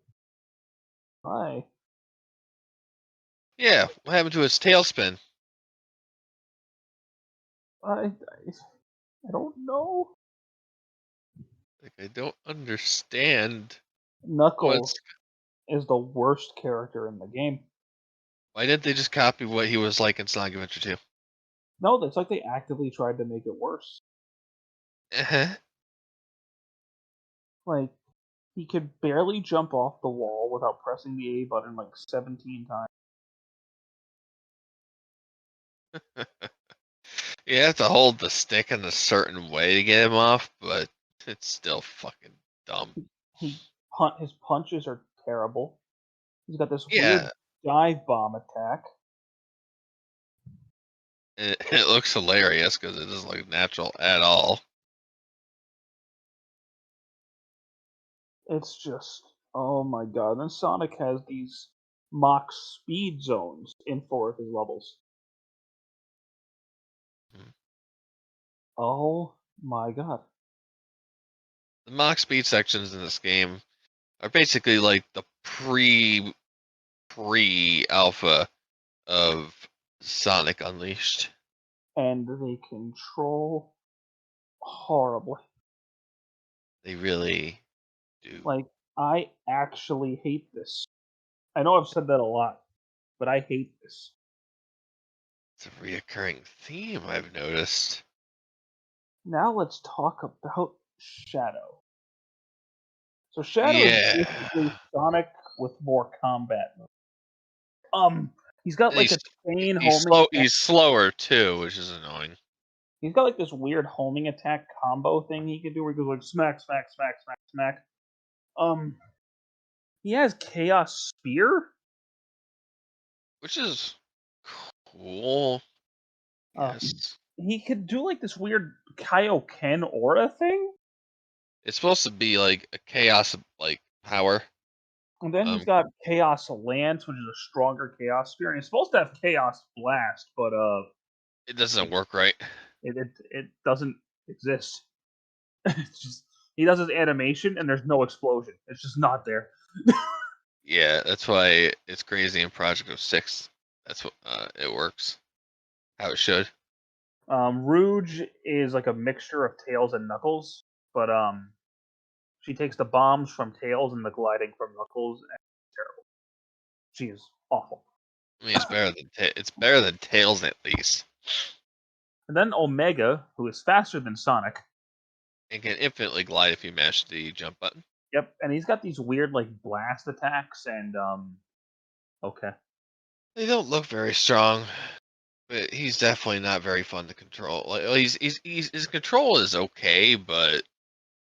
why? Yeah, what happened to his tailspin? I don't know. Like, I don't understand Knuckles what's. is the worst character in the game. Why didn't they just copy what he was like in Sonic Adventure 2? No, it's like they actively tried to make it worse. Uh-huh. Like he could barely jump off the wall without pressing the A button like 17 times. You have to hold the stick in a certain way to get him off, but it's still fucking dumb. He his punches are terrible. He's got this weird Yeah, dive bomb attack. it looks hilarious because it doesn't look natural at all. It's just, oh my god. And then Sonic has these mock speed zones in 4 of his levels. Mhm. Oh my god. The mock speed sections in this game are basically like the pre alpha of Sonic Unleashed. And they control horribly. They really do. Like, I actually hate this. I know I've said that a lot, but I hate this. It's a reoccurring theme I've noticed. Now let's talk about Shadow. So Shadow is Yeah, basically Sonic with more combat moves. Um, he's got like he's a chain he's homing slow. attack. He's slower too, which is annoying. He's got like this weird homing attack combo thing he can do where he goes like smack, smack, smack, smack, smack. Um, he has Chaos Spear. Which is cool. Um, Yes. he could do like this weird Kaioken aura thing. It's supposed to be like a chaos like power. And then he's Um, got Chaos Lance, which is a stronger Chaos Spear. And he's supposed to have Chaos Blast, but it doesn't it work right. it doesn't exist. It's just he does his animation and there's no explosion. It's just not there. Yeah, that's why it's crazy in Project 06. That's what it works. How it should. Rouge is like a mixture of Tails and Knuckles, but she takes the bombs from Tails and the gliding from Knuckles, and it's terrible. She is awful. I mean, it's better than Tails at least. And then Omega, who is faster than Sonic. And can infinitely glide if you mash the jump button. Yep, and he's got these weird like blast attacks and okay. They don't look very strong, but he's definitely not very fun to control. Like his control is okay, but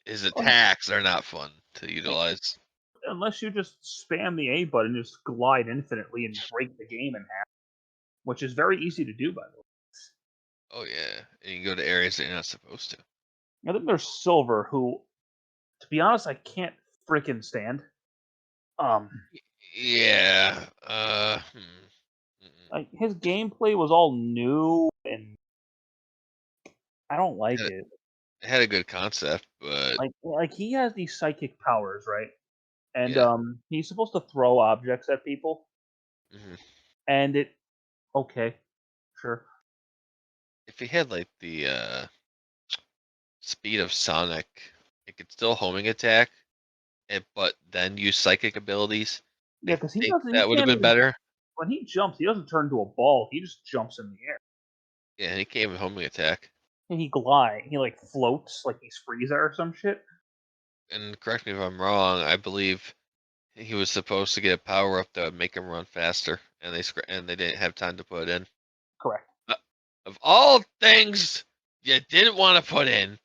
his Like, attacks are not fun to like, utilize. unless you just spam the A button, just glide infinitely and break the game in half, which is very easy to do by the way. Oh yeah, and you can go to areas that you're not supposed to. And then there's Silver, who, to be honest, I can't freaking stand. Um, Yeah. like his gameplay was all new, and I don't like Had, it. it had a good concept, but Like he has these psychic powers, right? And yeah. he's supposed to throw objects at people, hmm and it okay, sure. If he had like the speed of Sonic, it could still homing attack, but then use psychic abilities. Yeah, I because think he that would have can't been even better. when he jumps, he doesn't turn into a ball. He just jumps in the air. Yeah, and he came with homing attack. And he like floats like he's Frieza or some shit. And correct me if I'm wrong, I believe he was supposed to get a power up that would make him run faster, and they didn't have time to put it in. Correct. Uh, of all things you didn't want to put in,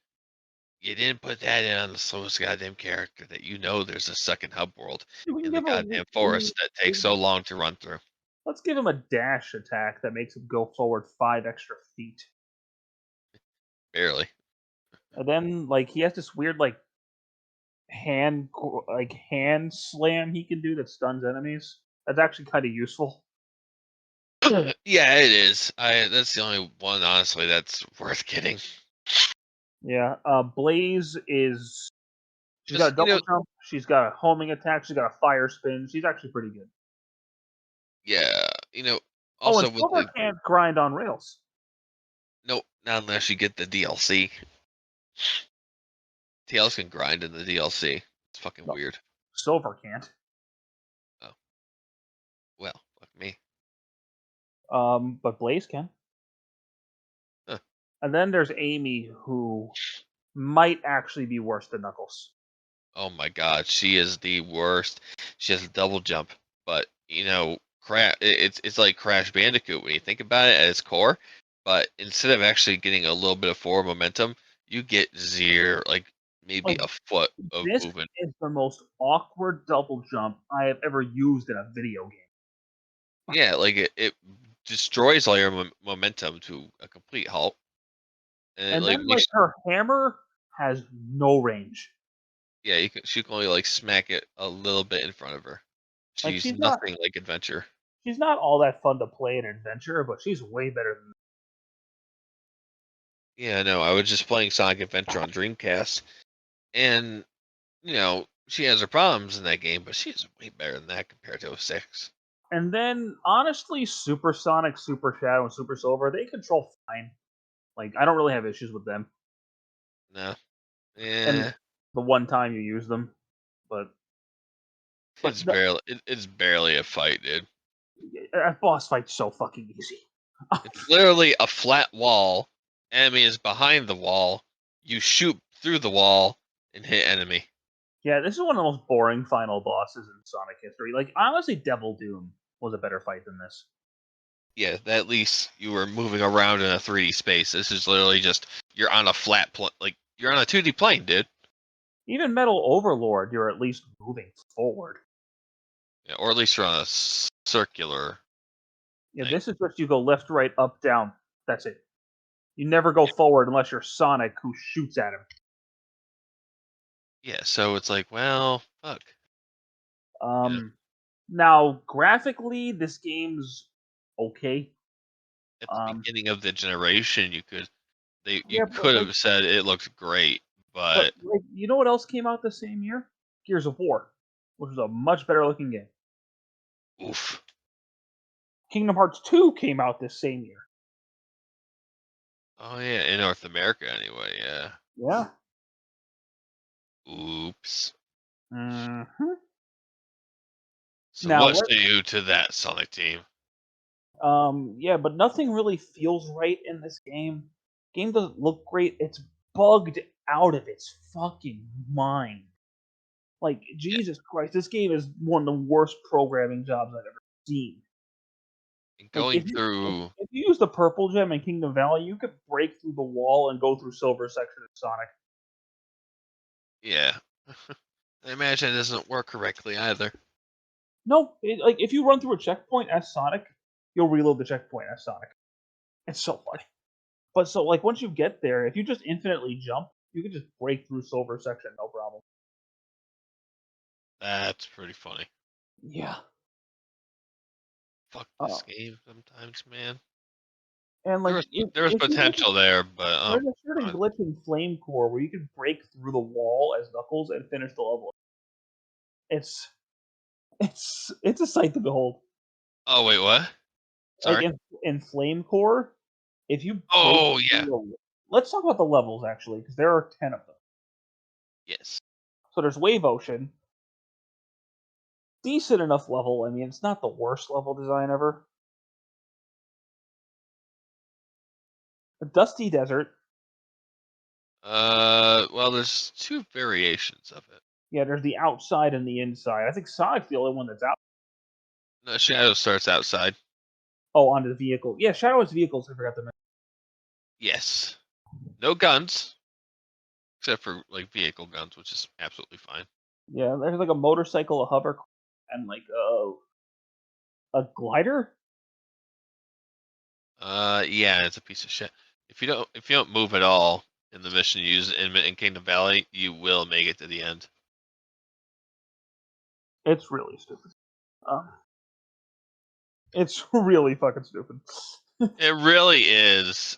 you didn't put that in on the slowest goddamn character that you know there's a second hub world We can in the give him goddamn forest that takes so long to run through. let's give him a dash attack that makes him go forward 5 extra feet. Barely. And then like he has this weird like hand slam he can do that stuns enemies. That's actually kind of useful. Yeah, it is. That's the only one honestly that's worth getting. Yeah. Blaze is she's got Because a double jump, she's got a homing attack, she's got a fire spin. She's actually pretty good. yeah, Oh, and also with Silver the can't grind on rails. no, not unless you get the DLC. Tails can grind in the DLC. It's fucking No, weird. Silver can't. Oh, well, fuck me. But Blaze can. Huh. And then there's Amy, who might actually be worse than Knuckles. Oh my god, she is the worst. She has a double jump, but it's like Crash Bandicoot when you think about it at its core. But instead of actually getting a little bit of forward momentum, you get zero, like maybe Like a foot of this movement. is the most awkward double jump I have ever used in a video game. Yeah, like it destroys all your momentum to a complete halt, and it And like then like makes her hammer has no range. yeah, she can only like smack it a little bit in front of her. Like She's nothing like Adventure. she's not all that fun to play in Adventure, but she's way better than Yeah, no, I was just playing Sonic Adventure on Dreamcast, and she has her problems in that game, but she's way better than that compared to 06. and then honestly, Super Sonic, Super Shadow, and Super Silver, they control fine. Like I don't really have issues with them. No, And yeah, the one time you use them. But it's the, it's barely a fight, dude. that boss fight's so fucking easy. It's literally a flat wall. Enemy is behind the wall. You shoot through the wall and hit enemy. Yeah, this is one of the most boring final bosses in Sonic history. Like honestly, Devil Doom was a better fight than this. Yeah, at least you were moving around in a 3D space. This is literally just you're on a like you're on a 2D plane, dude. Even Metal Overlord, you're at least moving forward. Yeah, or at least you're on a circular Yeah, thing. this is just you go left, right, up, down. That's it. You never go forward unless you're Sonic, who shoots at him. Yeah, so it's like, well, fuck. You know, Um, Now graphically, this game's okay. at the Um, beginning of the generation, you yeah, could have said it looks great, but but like, you know what else came out the same year? Gears of War, which was a much better looking game. oof. Kingdom Hearts 2 came out this same year. Oh yeah, in North America anyway. Yeah. Yeah. Oops. hmm So Now what let say you to that, Sonic Team? yeah, but nothing really feels right in this game. Game doesn't look great. It's bugged out of its fucking mind. Like Yeah, Jesus Christ, this game is one of the worst programming jobs I've ever seen. and Like going through. if you use the purple gem in Kingdom Valley, you could break through the wall and go through Silver section of Sonic. Yeah, I imagine it doesn't work correctly either. No, like if you run through a checkpoint as Sonic, you'll reload the checkpoint as Sonic. It's so funny. But so like once you get there, if you just infinitely jump, you can just break through Silver section, no problem. That's pretty funny. Yeah. Fuck this Uh, game sometimes, man. and like There was if you look at potential there, but there's a certain God. glitch in Flame Core where you can break through the wall as Knuckles and finish the level. It's it's a sight to behold. Oh wait, what? Like Sorry. in Flame Core, if you break Oh through yeah. let's talk about the levels actually, because there are 10 of them. Yes. So there's Wave Ocean, decent enough level. I mean, it's not the worst level design ever. A dusty desert. Well, there's two variations of it. Yeah, there's the outside and the inside. I think Sonic's the only one that's out. No, Shadow starts outside. Oh, on the vehicle. Yeah, Shadow has vehicles. I forgot to mention. Yes. No guns, except for like vehicle guns, which is absolutely fine. Yeah, there's like a motorcycle, a hover, and like a glider. Yeah, it's a piece of shit. If you don't move at all in the mission you use in Kingdom Valley, you will make it to the end. It's really stupid. It's really fucking stupid. It really is.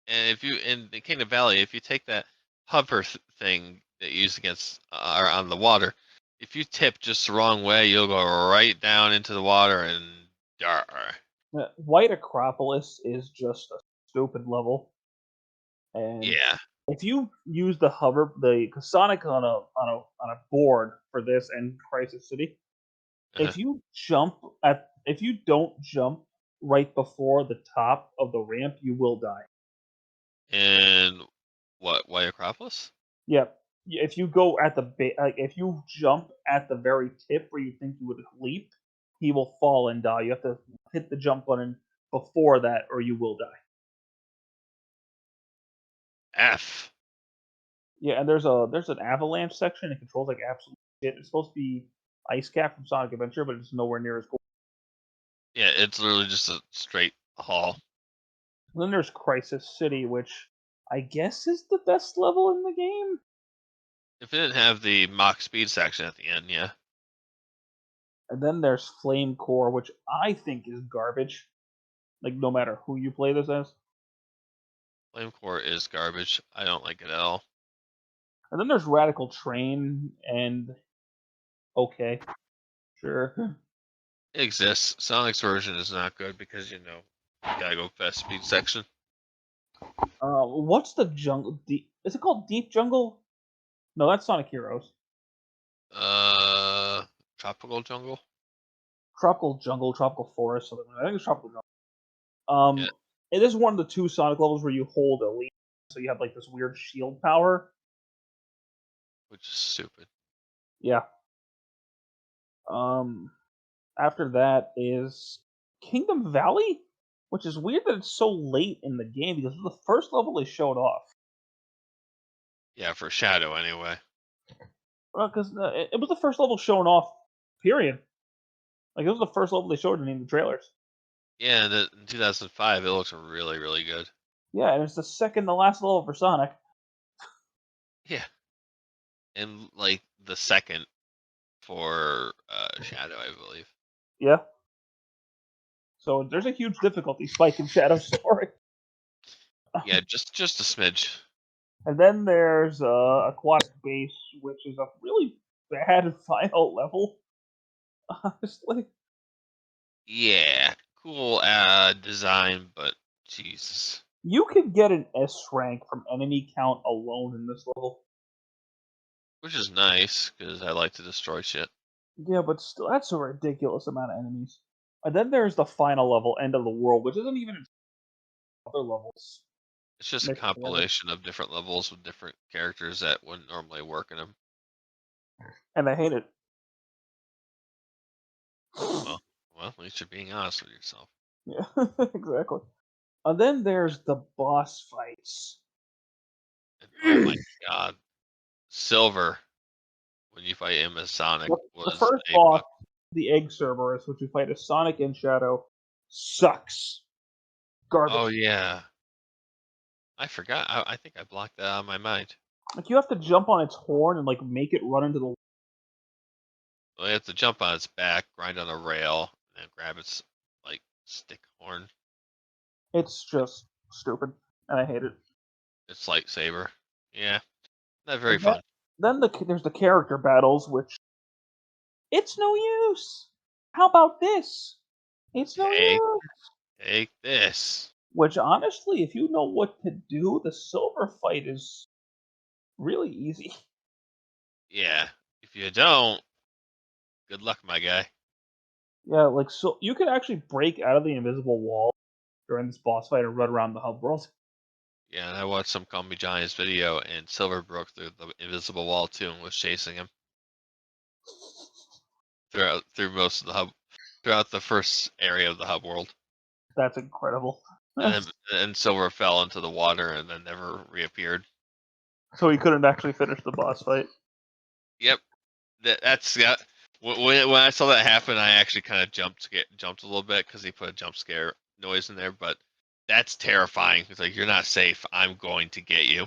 And if you in the Kingdom Valley, if you take that hover thing that you use against or on the water, if you tip just the wrong way, you'll go right down into the water and dar. White Acropolis is just a stupid level, and Yeah. if you use the Sonic on a board for this and Crisis City, Uh-huh. if you don't jump right before the top of the ramp, you will die. And what? White Acropolis? Yep. If you go at if you jump at the very tip where you think you would leap, he will fall and die. You have to hit the jump button before that, or you will die. F. Yeah, and there's an avalanche section. It controls like absolute shit. It's supposed to be Ice Cap from Sonic Adventure, but it's nowhere near as cool. Yeah, it's literally just a straight haul. And then there's Crisis City, which I guess is the best level in the game. If it didn't have the Mach speed section at the end, yeah. And then there's Flame Core, which I think is garbage. Like no matter who you play this as. Flame Core is garbage. I don't like it at all. And then there's Radical Train, and okay, sure. It exists. Sonic's version is not good because you gotta go fast speed section. What's the jungle? Is it called Deep Jungle? No, that's Sonic Heroes. Uh, Tropical Jungle. Tropical Jungle, Tropical Forest. Something I think it's Tropical Jungle. Yeah, It is one of the two Sonic levels where you hold a lead, so you have like this weird shield power. which is stupid. Yeah. Um, After that is Kingdom Valley, which is weird that it's so late in the game because it was the first level they showed off. Yeah, for Shadow anyway. Because it was the first level shown off. Period. Like it was the first level they showed in the trailers. Yeah, in 2005, it looks really, really good. Yeah, and it's the second to last level for Sonic. Yeah, and like the second for Shadow, I believe. Yeah. So there's a huge difficulty spike in Shadow Story. Yeah, just a smidge. And then there's Aquatic Base, which is a really bad final level. Honestly, Yeah, cool design, but Jesus, you could get an S rank from enemy count alone in this level. which is nice because I like to destroy shit. Yeah, but still, that's a ridiculous amount of enemies. And then there's the final level, End of the World, which isn't even other levels It's just a mixed together. compilation of different levels with different characters that wouldn't normally work in them. And I hate it. Well, at least you're being honest with yourself. Yeah, exactly. And then there's the boss fights. And oh my god, Silver when you fight him as Sonic The was first a boss, the Egg Cerberus, which you fight as Sonic and Shadow, sucks. oh Garbage. yeah, I forgot. I think I blocked that out of my mind. Like you have to jump on its horn and like make it run into the. Well, you have to jump on its back, grind on a rail, and grab its like stick horn, It's just stupid, and I hate it. its lightsaber. Yeah, not very And then, fun. there's the character battles, which it's no use. How about this? It's no Take use. take this. Which honestly, if you know what to do, the silver fight is really easy. Yeah, if you don't, good luck, my guy. Yeah, like so you could actually break out of the invisible wall during this boss fight and run around the hub world. Yeah, and I watched some Call Me Giants video, and Silver broke through the invisible wall too, and was chasing him through most of the hub, throughout the first area of the hub world. That's incredible. And Silver fell into the water and then never reappeared. So he couldn't actually finish the boss fight. Yep, that's yeah. When I saw that happen, I actually kind of jumped a little bit because he put a jump scare noise in there. But that's terrifying. It's like, you're not safe. I'm going to get you.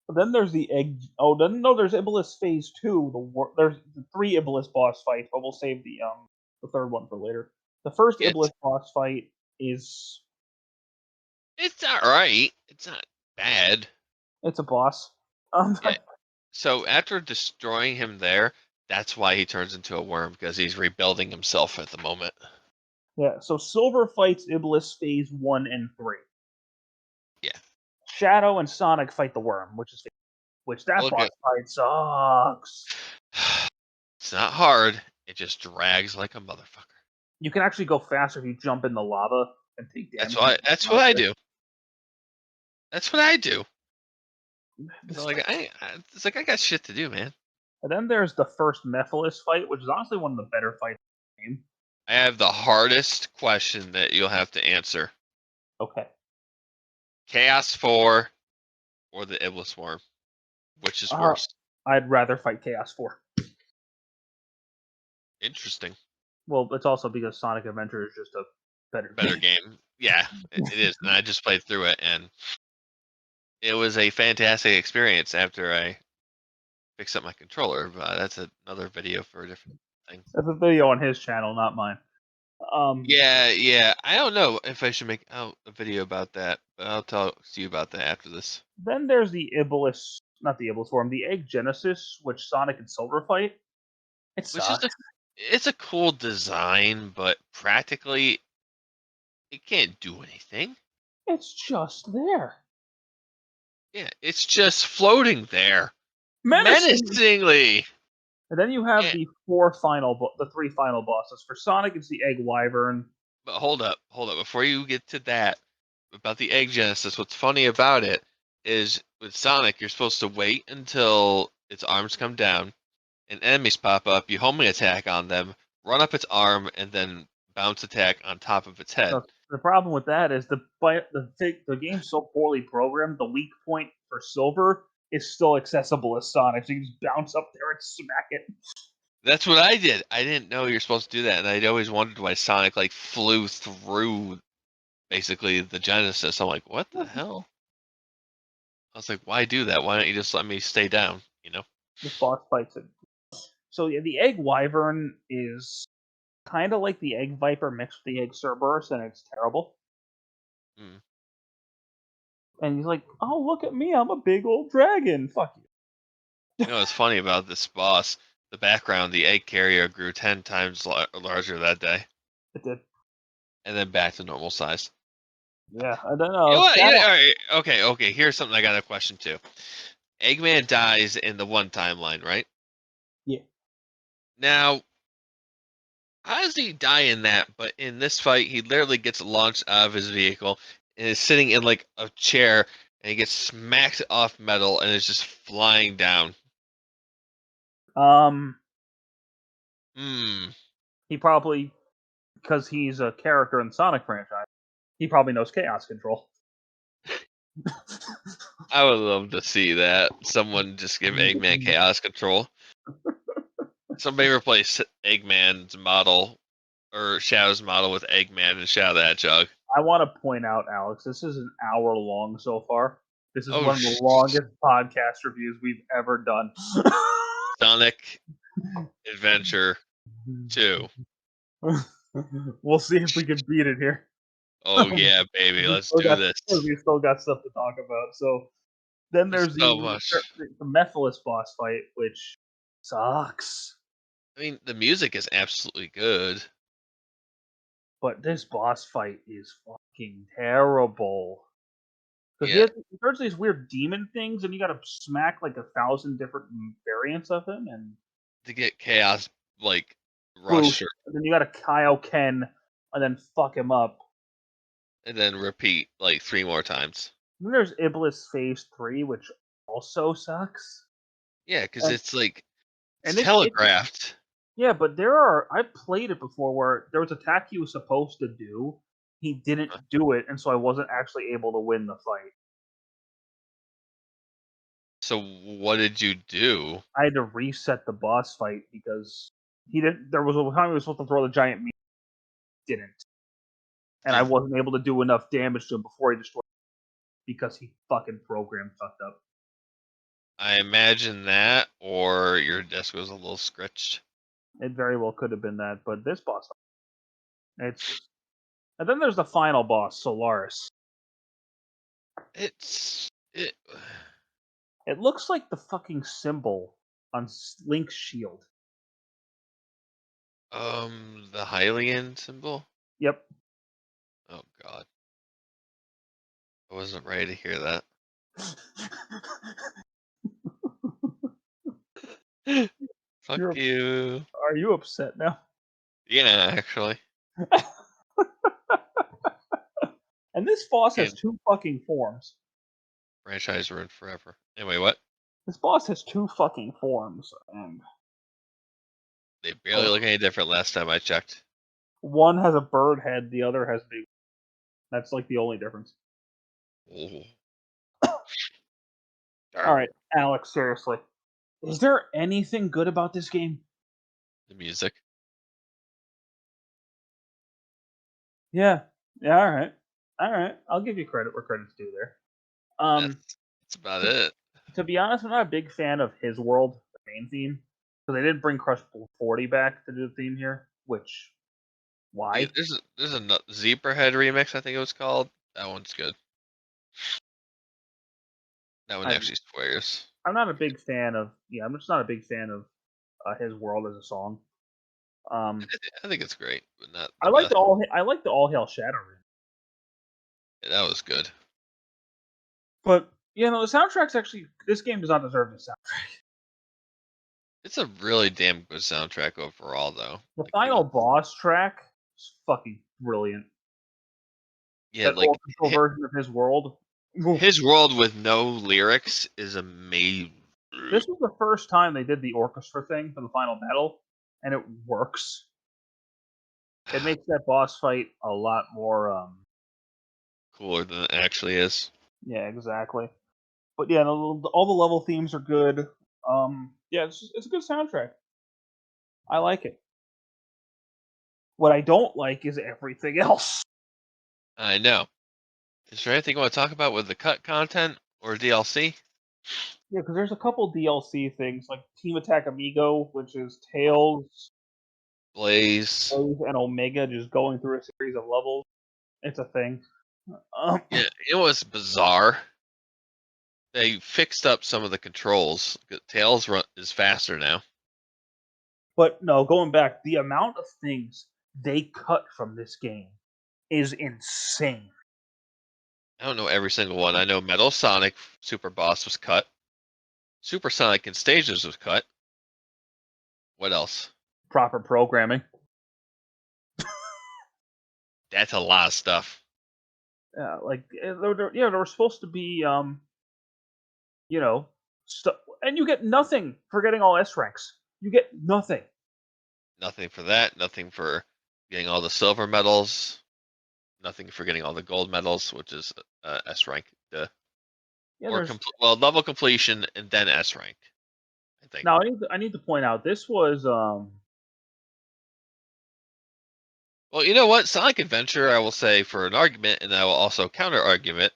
But then there's the egg. Oh, no, there's Iblis Phase 2. There's the 3 Iblis boss fights, but we'll save the third one for later. The first It's Iblis boss fight is it's all right. It's not bad. it's a boss. Um, Yeah. So after destroying him there, that's why he turns into a worm, because he's rebuilding himself at the moment. yeah. So Silver fights Iblis Phase 1 and 3. Yeah. Shadow and Sonic fight the worm, which that Look boss at fight sucks. it's not hard. It just drags like a motherfucker. You can actually go faster if you jump in the lava and take That's damage. why. That's what I do. That's what I do. It's like it's like I got shit to do, man. And then there's the first Mephiles fight, which is honestly one of the better fights in the game. I have the hardest question that you'll have to answer: Okay. Chaos 4 or the Iblis Worm? Which is worse? I'd rather fight Chaos 4. Interesting. Well, it's also because Sonic Adventure is just a better Better game. game. Yeah, it is. And I just played through it, and it was a fantastic experience after I fixed up my controller. But that's another video for a different thing. That's a video on his channel, not mine. Yeah. I don't know if I should make a video about that, but I'll talk to you about that after this. Then there's the Iblis, not the Iblis form, the Egg Genesis, which Sonic and Silver fight. It Which is sucks. it's a cool design, but practically it can't do anything. It's just there. Yeah, it's just floating there, Menacing. menacingly. And then you have Yeah, the 3 final bosses. For Sonic, it's the Egg Wyvern. but hold up. Before you get to that, about the Egg Genesis, what's funny about it is with Sonic, you're supposed to wait until its arms come down and enemies pop up. You homing attack on them, run up its arm, and then bounce attack on top of its head. The problem with that is the game's so poorly programmed. The weak point for Silver is still accessible as Sonic, so you just bounce up there and smack it. That's what I did. I didn't know you're supposed to do that, and I'd always wondered why Sonic like flew through basically the Genesis. I'm like, what the hell? I was like, why do that? Why don't you just let me stay down? You know? This boss fights it. So yeah, the Egg Wyvern is kind of like the Egg Viper mixed with the Egg Cerberus, and it's terrible. Mm. And he's like, "Oh, look at me! I'm a big old dragon. Fuck you." You know what's funny about this boss? The background, the egg carrier grew 10 times larger that day, It did. and then back to normal size. Yeah, I don't You know know. what? Yeah, all right. Okay. Here's something I got a question too. Eggman dies in the one timeline, right? Yeah. Now, how does he die in that? But in this fight, he literally gets launched out of his vehicle and is sitting in like a chair, and he gets smacked off metal and is just flying down. Um, Hmm. he probably, because he's a character in the Sonic franchise, he probably knows Chaos Control. I would love to see that. Someone just give Eggman chaos control. Somebody replace Eggman's model or Shadow's model with Eggman and Shadow the Hedgehog. I want to point out, Alex, this is an hour long so far. This is Oh, one of the longest podcast reviews we've ever done. Sonic Adventure 2. We'll see if we can beat it here. Oh yeah, baby, let's do this. We still got stuff to talk about. So then there's So much. the Mephiles boss fight, which sucks. I mean, the music is absolutely good. But this boss fight is fucking terrible. Because Yeah, he turns these weird demon things, and you gotta smack like 1,000 different variants of him, and to get chaos like boosh, rush and then you gotta Kaioken, and then fuck him up. and then repeat like 3 more times. Then there's Iblis Phase 3, which also sucks. Yeah, because And it's like it's and it's telegraphed. yeah, but I've played it before where there was an attack he was supposed to do, he didn't do it, and so I wasn't actually able to win the fight. So what did you do? I had to reset the boss fight because he didn't. There was a time he was supposed to throw the giant meat, didn't, and I Hmm. wasn't able to do enough damage to him before he destroyed because he fucking program fucked up. I imagine that, or your desk was a little scratched. It very well could have been that, but this boss, it's and then there's the final boss, Solaris. It. It looks like the fucking symbol on Link's shield. The Hylian symbol. Yep. Oh God, I wasn't ready to hear that. Fuck You're you. Are you upset now? Yeah, actually. And this boss has Can't two fucking forms. franchise ruined forever. Anyway, what? This boss has two fucking forms, and They barely oh, look any different last time I checked. one has a bird head, the other has big. That's like the only difference. Oh, All darn right, Alex, seriously. Is there anything good about this game? the music. Yeah. Yeah, all right. All right. I'll give you credit where credit's due there. Um That's about to, it. to be honest, I'm not a big fan of his world, the main theme. Because they didn't bring Crush 40 back to do the theme here, which why? There's a Zebrahead remix. I think it was called. That one's good. That one I actually swears. I'm not a big fan of I'm just not a big fan of his world as a song. Um I think it's great, but not I the like best. the All Hail Shadow remix. Yeah, that was good. But the soundtrack's actually this game does not deserve the soundtrack. It's a really damn good soundtrack overall, though. The Like final even boss track is fucking brilliant. yeah, That like orchestral version of his world. Oof. his world with no lyrics is amazing. This was the first time they did the orchestra thing for the final battle, and it works. It makes that boss fight a lot more. Cooler than it actually is. Yeah, exactly. But yeah, all the level themes are good. Yeah, it's a good soundtrack. I like it. What I don't like is everything else. I know. Is there anything you want to talk about with the cut content or DLC? Yeah, because there's a couple DLC things like Team Attack Amigo, which is Tails, Blaze. Rose, and Omega just going through a series of levels. It's a thing. Um, Yeah, it was bizarre. They fixed up some of the controls. Tails is faster now. but no, going back, the amount of things they cut from this game is insane. I don't know every single one. I know Metal Sonic Super Boss was cut. Super Sonic in Stages was cut. What else? Proper programming. That's a lot of stuff. There were supposed to be, you know, and you get nothing for getting all S ranks. You get nothing. Nothing for that. Nothing for getting all the silver medals. Nothing for getting all the gold medals, which is S rank. Yeah, Or there's level completion and then S rank. I think. now I need to point out this was Well, you know what? Sonic Adventure, I will say for an argument, and I will also counter argument.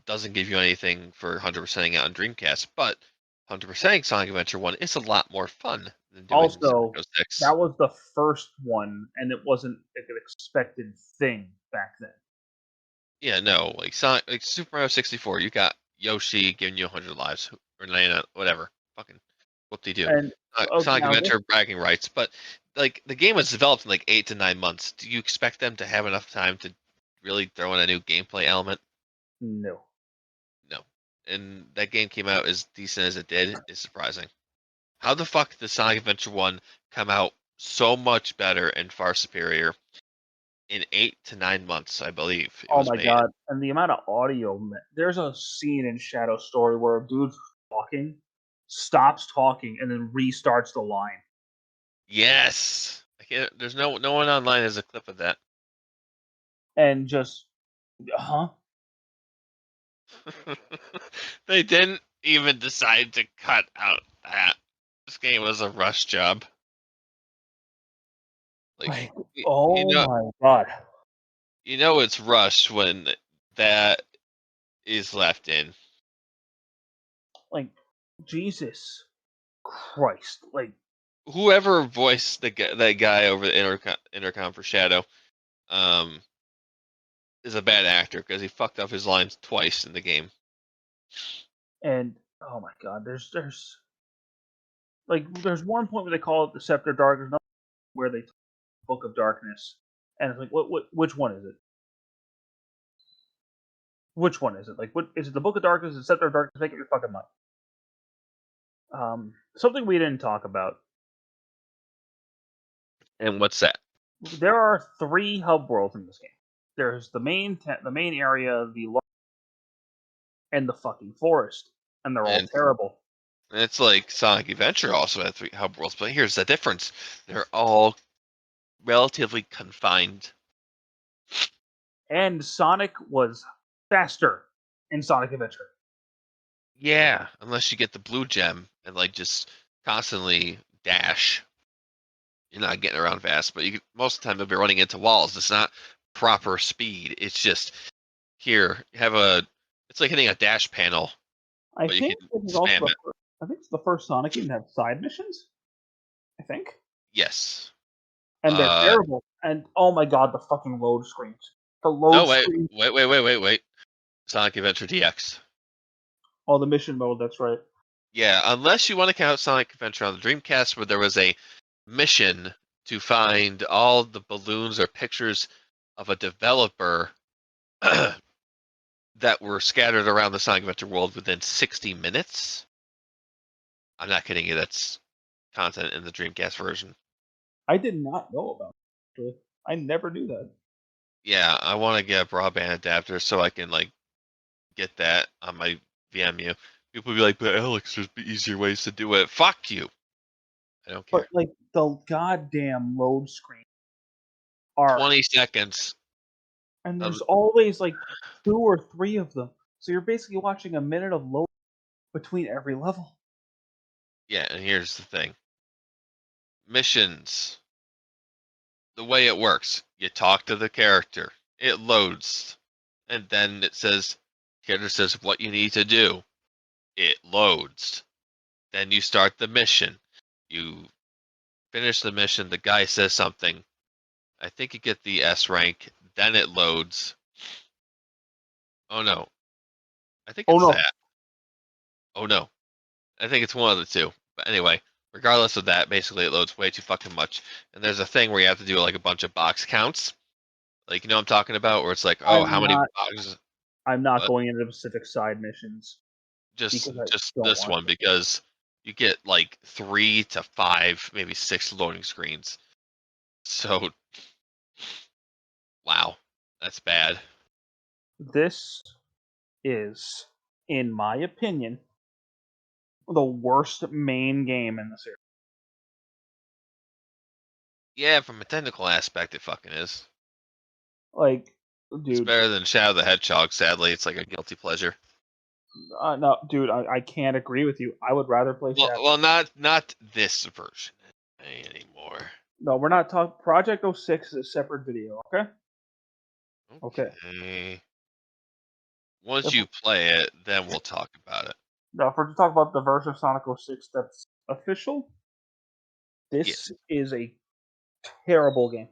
Doesn't give you anything for 100%ing out on Dreamcast, but 100%ing Sonic Adventure 1 is a lot more fun than doing also Sonic 06. that was the first one, and it wasn't like an expected thing back then. Yeah, no, like Sonic, like Super Mario 64, you got Yoshi giving you 100 lives, or whatever. Fucking what they do. And Sonic now this Adventure bragging rights, but like the game was developed in like 8 to 9 months. Do you expect them to have enough time to really throw in a new gameplay element? no. No. And that game came out as decent as it did is surprising. How the fuck did Sonic Adventure 1 come out so much better and far superior in 8 to 9 months, I believe. It Oh was my made. god! And the amount of audio. There's a scene in Shadow Story where a dude's talking, stops talking, and then restarts the line. Yes. I can't, there's no one online has a clip of that. And just, huh? They didn't even decide to cut out that. This game was a rush job. Like, Oh my god! it's rushed when that is left in. Like, Jesus Christ! Like, Whoever voiced that guy over the intercom for Shadow, is a bad actor because he fucked up his lines twice in the game. and oh my god, there's one point where they call it the Scepter of Darkness, another where they talk Book of Darkness, and it's like, which one is it? Which one is it? Like, what is it? The Book of Darkness, the Scepter of Darkness? Make up your fucking mind. Something we didn't talk about. And what's that? There are 3 hub worlds in this game. There's the main area, and the fucking forest, and they're all And terrible. it's like Sonic Adventure also had 3 hub worlds, but here's the difference: they're all relatively confined. And Sonic was faster in Sonic Adventure. Yeah, unless you get the blue gem and like just constantly dash, you're not getting around fast. But most of the time you'll be running into walls. It's not proper speed. It's just here you have a. It's like hitting a dash panel, I but you think can this is also spam it. I think it's the first Sonic game to have side missions. I think, Yes. and they're terrible. And oh my god, the fucking load screens. The load No, screen. wait. Sonic Adventure DX. Oh, the mission mode. That's right. Yeah, unless you want to count Sonic Adventure on the Dreamcast, where there was a mission to find all the balloons or pictures of a developer that were scattered around the Sonic Adventure world within 60 minutes. I'm not kidding you. That's content in the Dreamcast version. I did not know about it. I never knew that. Yeah, I want to get a broadband adapter so I can like get that on my VMU. People will be like, "But Alex, there's easier ways to do it." Fuck you. I don't But care. like the goddamn load screen are, 20 seconds. and there's always like 2 or 3 of them. So you're basically watching a minute of load between every level. Yeah, and here's the thing. Missions. The way it works, you talk to the character, it loads, and then it says, character says what you need to do. It loads. Then you start the mission. You finish the mission, the guy says something. I think you get the S rank, then it loads. Oh no. I think Oh it's no, that. Oh no. I think it's one of the two. But anyway, regardless of that, basically it loads way too fucking much. And there's a thing where you have to do like a bunch of box counts. Like, you know what I'm talking about? Where it's like, oh, I'm how many not. boxes? I'm not What? going into specific side missions Just because I just don't this want one to. because you get like 3 to 5, maybe 6 loading screens. So, wow, that's bad. This is, in my opinion, the worst main game in the series. Yeah, from a technical aspect, it fucking is. Like, It's dude, better than Shadow the Hedgehog. Sadly, it's like a guilty pleasure. no, dude, I can't agree with you. I would rather play Shadow. Well, not this version anymore. No, we're not talking. Project 06 is a separate video. Okay. Okay. Okay. Once If, you play it, then we'll talk about it. now, if we're to talk about the version of Sonic 06 that's official, Yeah. this is a terrible game.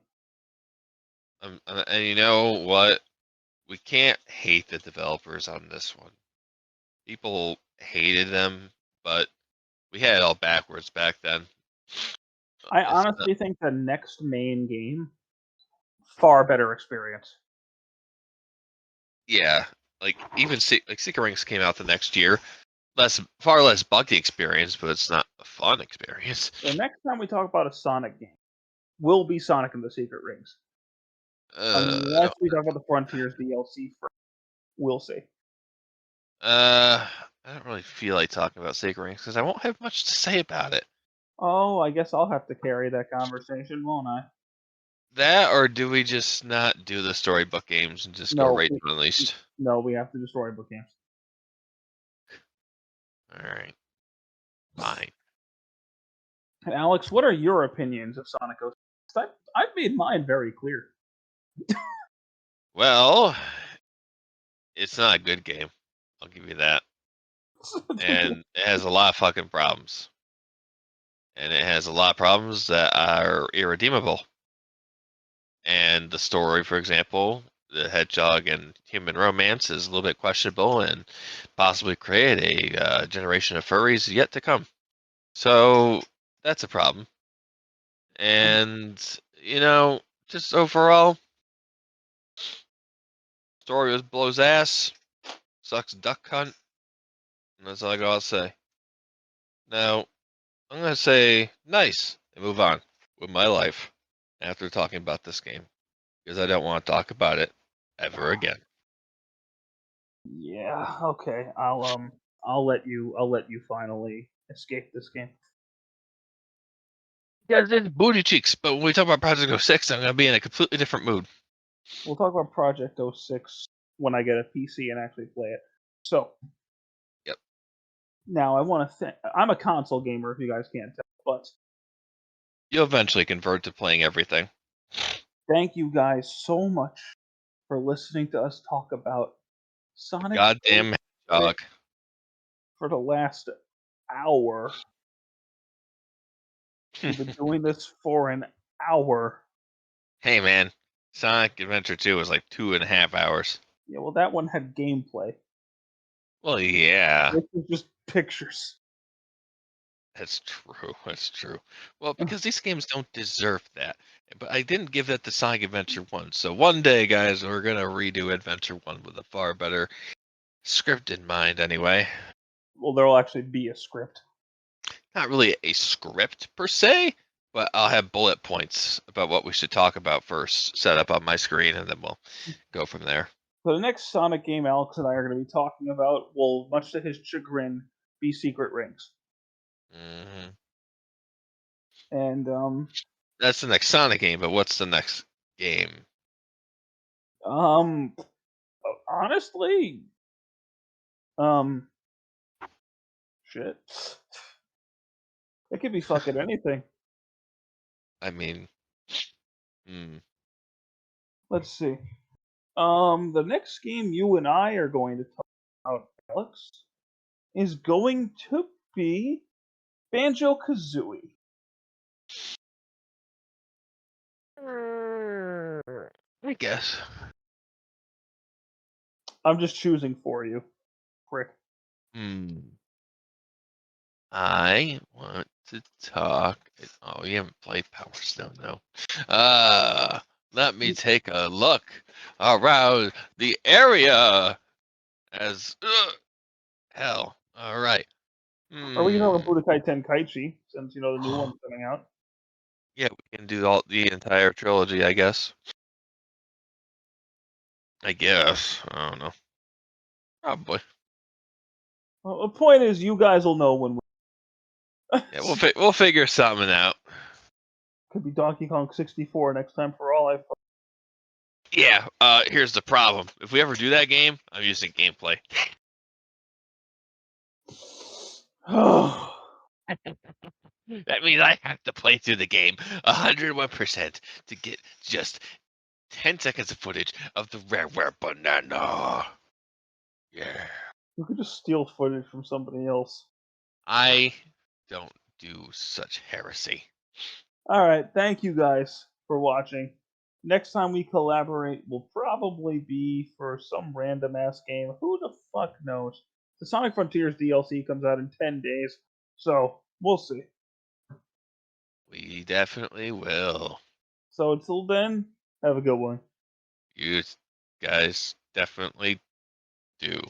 And you know what? We can't hate the developers on this one. People hated them, but we had it all backwards back then. I It's honestly think the next main game, far better experience. yeah, like even like Secret Rings came out the next year. Far less buggy experience, but it's not a fun experience. The next time we talk about a Sonic game will be Sonic and the Secret Rings. I Unless we talk about the Frontiers DLC first. We'll see. I don't really feel like talking about Sacred Rings because I won't have much to say about it. Oh, I guess I'll have to carry that conversation, won't I? That, or do we just not do the storybook games and just go No, right to Unleashed? no, we have to destroy book games. All right, fine. And Alex, what are your opinions of Sonic 06? I've made mine very clear. Well, it's not a good game. I'll give you that. And it has a lot of fucking problems. And it has a lot of problems that are irredeemable. And the story, for example, the hedgehog and human romance is a little bit questionable and possibly create a generation of furries yet to come. So that's a problem. And, just overall, story was blows ass, sucks duck hunt, and that's all I gotta say. Now, I'm gonna say nice and move on with my life after talking about this game because I don't want to talk about it ever again. Yeah, okay. I'll let you finally escape this game. Yeah, it's booty cheeks, but when we talk about Project 06, I'm gonna be in a completely different mood. We'll talk about Project 06 when I get a PC and actually play it. So, Yep. now I want to I'm a console gamer if you guys can't tell, but You'll eventually convert to playing everything. thank you guys so much for listening to us talk about Sonic Goddamn hedgehog. for the last hour. We've been doing this for an hour. Hey man, Sonic Adventure 2 was like 2.5 hours. Yeah, well, that one had gameplay. Well, yeah. This is just pictures. That's true. That's true. Well, because these games don't deserve that. But I didn't give that to Sonic Adventure 1. So one day, guys, we're going to redo Adventure 1 with a far better script in mind, anyway. Well, there'll actually be a script. Not really a script per se, but I'll have bullet points about what we should talk about first set up on my screen, and then we'll go from there. So the next Sonic game Alex and I are going to be talking about will, much to his chagrin, be Secret Rings. Hmm. And That's the next Sonic game, but what's the next game? um, honestly, um, shit, it could be fucking anything. I mean, hmm. Let's see. The next game you and I are going to talk about, Alex, is going to be Banjo Kazooie. I guess. I'm just choosing for you, prick. Hmm. I want to talk. Oh, you haven't played Power Stone, though. Let me take a look around the area as hell. All right. Or we can talk Hmm. about Budokai Tenkaichi, since you know the new one's coming out. Yeah, we can do all the entire trilogy, I guess. I guess. I don't know. Probably. Well, the point is, you guys will know when. Yeah, we'll figure something out. Could be Donkey Kong 64 next time for all I. Yeah. Here's the problem. If we ever do that game, I'm using gameplay. That means I have to play through the game 101% to get just 10 seconds of footage of the rare banana. Yeah. You could just steal footage from somebody else. I don't do such heresy. All right, thank you guys for watching. Next time we collaborate will probably be for some random ass game. Who the fuck knows? The Sonic Frontiers DLC comes out in 10 days, so we'll see. We definitely will. So until then, have a good one. You guys definitely do.